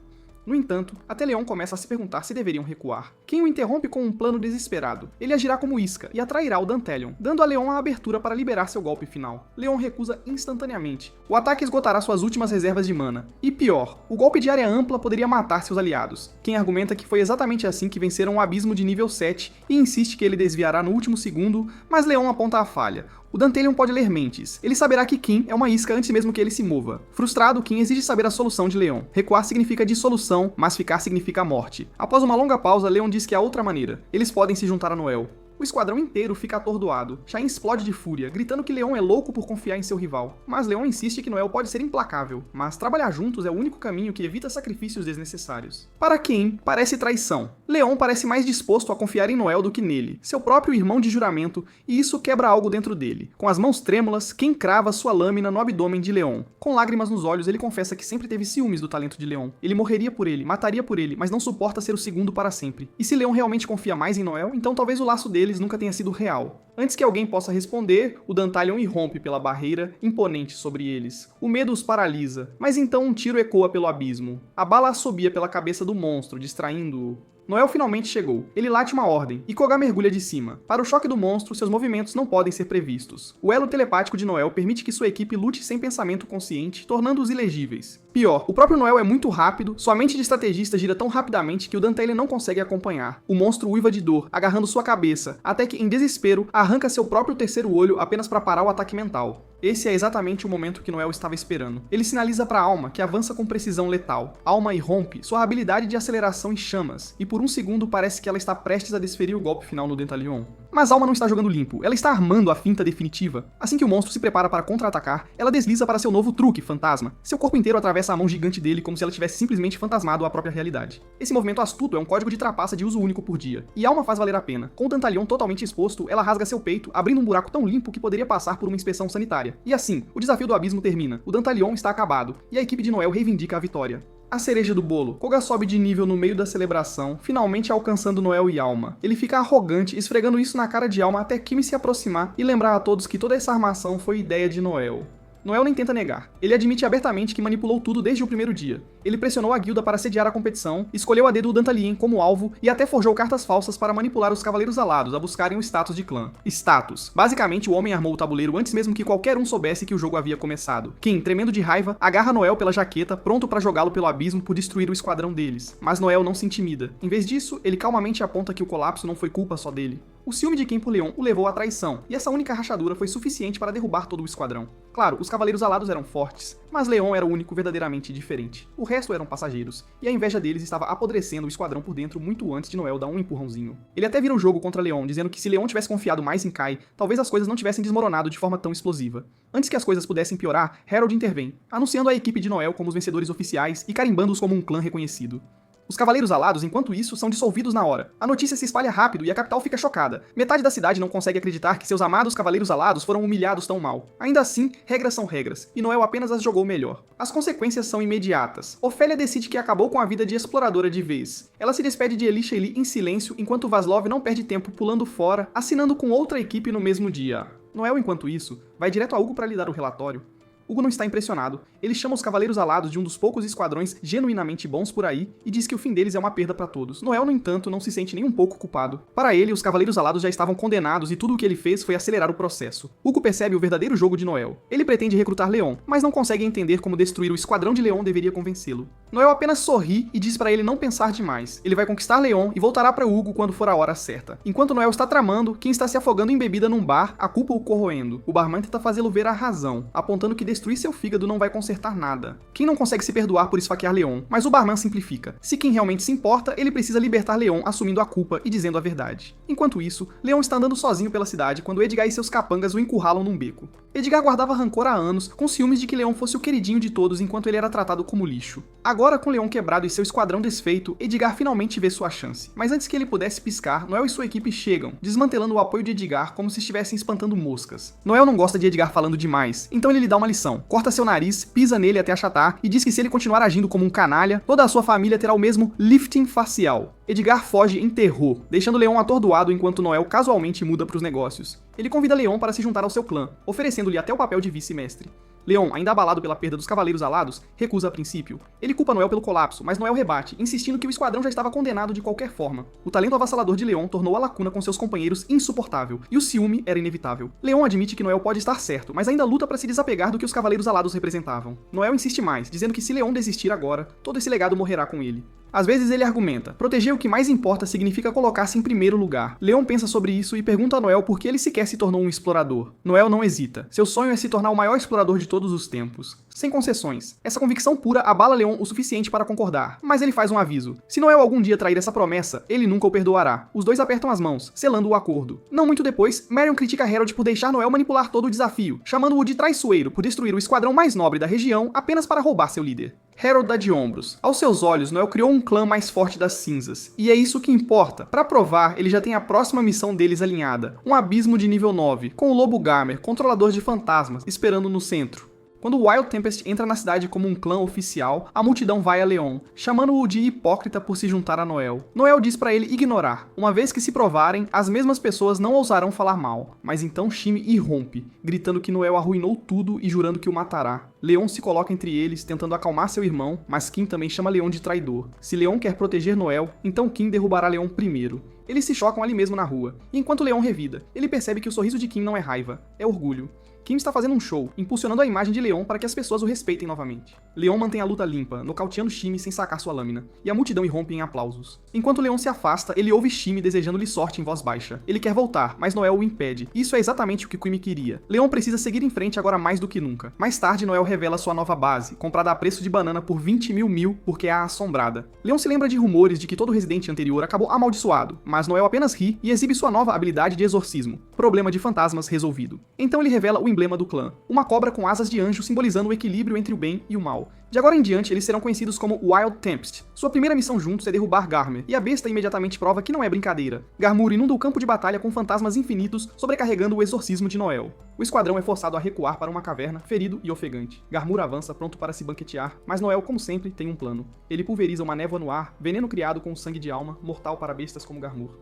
No entanto, até Leon começa a se perguntar se deveriam recuar. Quem o interrompe com um plano desesperado. Ele agirá como isca e atrairá o Dantelion, dando a Leon a abertura para liberar seu golpe final. Leon recusa instantaneamente. O ataque esgotará suas últimas reservas de mana. E pior, o golpe de área ampla poderia matar seus aliados. Quem argumenta que foi exatamente assim que venceram o abismo de nível 7 e insiste que ele desviará no último segundo, mas Leon aponta a falha. O Dantelion pode ler mentes. Ele saberá que Kim é uma isca antes mesmo que ele se mova. Frustrado, Kim exige saber a solução de Leon. Recuar significa dissolução, mas ficar significa morte. Após uma longa pausa, Leon diz que há outra maneira. Eles podem se juntar a Noel. O esquadrão inteiro fica atordoado. Shain explode de fúria, gritando que Leon é louco por confiar em seu rival. Mas Leon insiste que Noel pode ser implacável, mas trabalhar juntos é o único caminho que evita sacrifícios desnecessários. Para Kim, parece traição. Leon parece mais disposto a confiar em Noel do que nele, seu próprio irmão de juramento, e isso quebra algo dentro dele. Com as mãos trêmulas, Kim crava sua lâmina no abdômen de Leon. Com lágrimas nos olhos, ele confessa que sempre teve ciúmes do talento de Leon. Ele morreria por ele, mataria por ele, mas não suporta ser o segundo para sempre. E se Leon realmente confia mais em Noel, então talvez o laço deles nunca tenha sido real. Antes que alguém possa responder, o Dantelion irrompe pela barreira, imponente sobre eles. O medo os paralisa, mas então um tiro ecoa pelo abismo. A bala assobia pela cabeça do monstro, distraindo-o. Noel finalmente chegou. Ele late uma ordem, e Koga mergulha de cima. Para o choque do monstro, seus movimentos não podem ser previstos. O elo telepático de Noel permite que sua equipe lute sem pensamento consciente, tornando-os ilegíveis. Pior, o próprio Noel é muito rápido, sua mente de estrategista gira tão rapidamente que o Dantelion não consegue acompanhar. O monstro uiva de dor, agarrando sua cabeça, até que, em desespero, arranca seu próprio terceiro olho apenas para parar o ataque mental. Esse é exatamente o momento que Noel estava esperando. Ele sinaliza para Alma, que avança com precisão letal. Alma irrompe sua habilidade de aceleração em chamas, e por um segundo parece que ela está prestes a desferir o golpe final no Dantelion. Mas Alma não está jogando limpo, ela está armando a finta definitiva. Assim que o monstro se prepara para contra-atacar, ela desliza para seu novo truque, fantasma. Seu corpo inteiro atravessa a mão gigante dele como se ela tivesse simplesmente fantasmado a própria realidade. Esse movimento astuto é um código de trapaça de uso único por dia, e Alma faz valer a pena. Com o Dantelion totalmente exposto, ela rasga seu peito, abrindo um buraco tão limpo que poderia passar por uma inspeção sanitária. E assim, o desafio do abismo termina. O Dantelion está acabado, e a equipe de Noel reivindica a vitória. A cereja do bolo. Koga sobe de nível no meio da celebração, finalmente alcançando Noel e Alma. Ele fica arrogante, esfregando isso na cara de Alma até Kimi se aproximar e lembrar a todos que toda essa armação foi ideia de Noel. Noel nem tenta negar. Ele admite abertamente que manipulou tudo desde o primeiro dia. Ele pressionou a guilda para sediar a competição, escolheu a dedo o Dantelion como alvo e até forjou cartas falsas para manipular os Cavaleiros Alados a buscarem o status de clã. Status. Basicamente, o homem armou o tabuleiro antes mesmo que qualquer um soubesse que o jogo havia começado. Kim, tremendo de raiva, agarra Noel pela jaqueta, pronto para jogá-lo pelo abismo por destruir o esquadrão deles. Mas Noel não se intimida. Em vez disso, ele calmamente aponta que o colapso não foi culpa só dele. O ciúme de Kim por Leon o levou à traição, e essa única rachadura foi suficiente para derrubar todo o esquadrão. Claro, os Cavaleiros Alados eram fortes, mas Leon era o único verdadeiramente diferente. O resto eram passageiros, e a inveja deles estava apodrecendo o esquadrão por dentro muito antes de Noel dar um empurrãozinho. Ele até vira o jogo contra Leon, dizendo que se Leon tivesse confiado mais em Kai, talvez as coisas não tivessem desmoronado de forma tão explosiva. Antes que as coisas pudessem piorar, Harold intervém, anunciando a equipe de Noel como os vencedores oficiais e carimbando-os como um clã reconhecido. Os Cavaleiros Alados, enquanto isso, são dissolvidos na hora. A notícia se espalha rápido e a capital fica chocada. Metade da cidade não consegue acreditar que seus amados Cavaleiros Alados foram humilhados tão mal. Ainda assim, regras são regras, e Noel apenas as jogou melhor. As consequências são imediatas. Ofélia decide que acabou com a vida de exploradora de vez. Ela se despede de Elisha e Lee em silêncio, enquanto Vaslov não perde tempo pulando fora, assinando com outra equipe no mesmo dia. Noel, enquanto isso, vai direto a Hugo para lhe dar o relatório. Hugo não está impressionado. Ele chama os Cavaleiros Alados de um dos poucos esquadrões genuinamente bons por aí e diz que o fim deles é uma perda para todos. Noel, no entanto, não se sente nem um pouco culpado. Para ele, os Cavaleiros Alados já estavam condenados e tudo o que ele fez foi acelerar o processo. Hugo percebe o verdadeiro jogo de Noel. Ele pretende recrutar Leon, mas não consegue entender como destruir o esquadrão de Leon deveria convencê-lo. Noel apenas sorri e diz para ele não pensar demais. Ele vai conquistar Leon e voltará para Hugo quando for a hora certa. Enquanto Noel está tramando, Kim está se afogando em bebida num bar, a culpa o corroendo. O barman tenta fazê-lo ver a razão, apontando que destruir seu fígado não vai consertar nada. Kim não consegue se perdoar por esfaquear Leon, mas o barman simplifica. Se Kim realmente se importa, ele precisa libertar Leon assumindo a culpa e dizendo a verdade. Enquanto isso, Leon está andando sozinho pela cidade quando Edgar e seus capangas o encurralam num beco. Edgar guardava rancor há anos, com ciúmes de que Leon fosse o queridinho de todos enquanto ele era tratado como lixo. Agora, com Leon quebrado e seu esquadrão desfeito, Edgar finalmente vê sua chance. Mas antes que ele pudesse piscar, Noel e sua equipe chegam, desmantelando o apoio de Edgar como se estivessem espantando moscas. Noel não gosta de Edgar falando demais, então ele lhe dá uma lição. Corta seu nariz, pisa nele até achatar e diz que se ele continuar agindo como um canalha, toda a sua família terá o mesmo lifting facial. Edgar foge em terror, deixando Leon atordoado enquanto Noel casualmente muda para os negócios. Ele convida Leon para se juntar ao seu clã, oferecendo-lhe até o papel de vice-mestre. Leon, ainda abalado pela perda dos Cavaleiros Alados, recusa a princípio. Ele culpa Noel pelo colapso, mas Noel rebate, insistindo que o esquadrão já estava condenado de qualquer forma. O talento avassalador de Leon tornou a lacuna com seus companheiros insuportável, e o ciúme era inevitável. Leon admite que Noel pode estar certo, mas ainda luta para se desapegar do que os Cavaleiros Alados representavam. Noel insiste mais, dizendo que se Leon desistir agora, todo esse legado morrerá com ele. Às vezes ele argumenta, proteger o que mais importa significa colocar-se em primeiro lugar. Leon pensa sobre isso e pergunta a Noel por que ele sequer se tornou um explorador. Noel não hesita. Seu sonho é se tornar o maior explorador de todos os tempos. Sem concessões. Essa convicção pura abala Leon o suficiente para concordar, mas ele faz um aviso. Se Noel algum dia trair essa promessa, ele nunca o perdoará. Os dois apertam as mãos, selando o acordo. Não muito depois, Marion critica Harold por deixar Noel manipular todo o desafio, chamando-o de traiçoeiro por destruir o esquadrão mais nobre da região apenas para roubar seu líder. Harold dá de ombros. Aos seus olhos, Noel criou um clã mais forte das cinzas. E é isso que importa. Para provar, ele já tem a próxima missão deles alinhada. Um abismo de nível 9, com o Lobo Garmer, controlador de fantasmas, esperando no centro. Quando Wild Tempest entra na cidade como um clã oficial, a multidão vai a Leon, chamando-o de hipócrita por se juntar a Noel. Noel diz pra ele ignorar, uma vez que se provarem, as mesmas pessoas não ousarão falar mal. Mas então Shime irrompe, gritando que Noel arruinou tudo e jurando que o matará. Leon se coloca entre eles, tentando acalmar seu irmão, mas Kim também chama Leon de traidor. Se Leon quer proteger Noel, então Kim derrubará Leon primeiro. Eles se chocam ali mesmo na rua, e enquanto Leon revida, ele percebe que o sorriso de Kim não é raiva, é orgulho. Kim está fazendo um show, impulsionando a imagem de Leon para que as pessoas o respeitem novamente. Leon mantém a luta limpa, nocauteando Shime sem sacar sua lâmina, e a multidão irrompe em aplausos. Enquanto Leon se afasta, ele ouve Shime desejando-lhe sorte em voz baixa. Ele quer voltar, mas Noel o impede. Isso é exatamente o que Kimi queria. Leon precisa seguir em frente agora mais do que nunca. Mais tarde, Noel revela sua nova base, comprada a preço de banana por 20 mil porque é a Assombrada. Leon se lembra de rumores de que todo residente anterior acabou amaldiçoado, mas Noel apenas ri e exibe sua nova habilidade de exorcismo. Problema de fantasmas resolvido. Então ele revela o emblema do clã, uma cobra com asas de anjo simbolizando o equilíbrio entre o bem e o mal. De agora em diante, eles serão conhecidos como Wild Tempest. Sua primeira missão juntos é derrubar Garmer, e a besta imediatamente prova que não é brincadeira. Garmur inunda o campo de batalha com fantasmas infinitos, sobrecarregando o exorcismo de Noel. O esquadrão é forçado a recuar para uma caverna, ferido e ofegante. Garmur avança, pronto para se banquetear, mas Noel, como sempre, tem um plano. Ele pulveriza uma névoa no ar, veneno criado com sangue de alma, mortal para bestas como Garmur.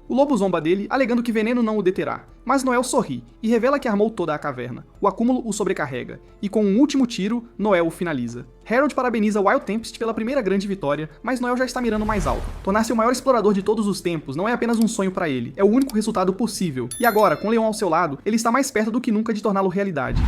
O lobo zomba dele, alegando que veneno não o deterá, mas Noel sorri e revela que armou toda a caverna. O acúmulo o sobrecarrega, e com um último tiro, Noel o finaliza. Harold parabeniza Wild Tempest pela primeira grande vitória, mas Noel já está mirando mais alto. Tornar-se o maior explorador de todos os tempos não é apenas um sonho para ele, é o único resultado possível. E agora, com Leon ao seu lado, ele está mais perto do que nunca de torná-lo realidade.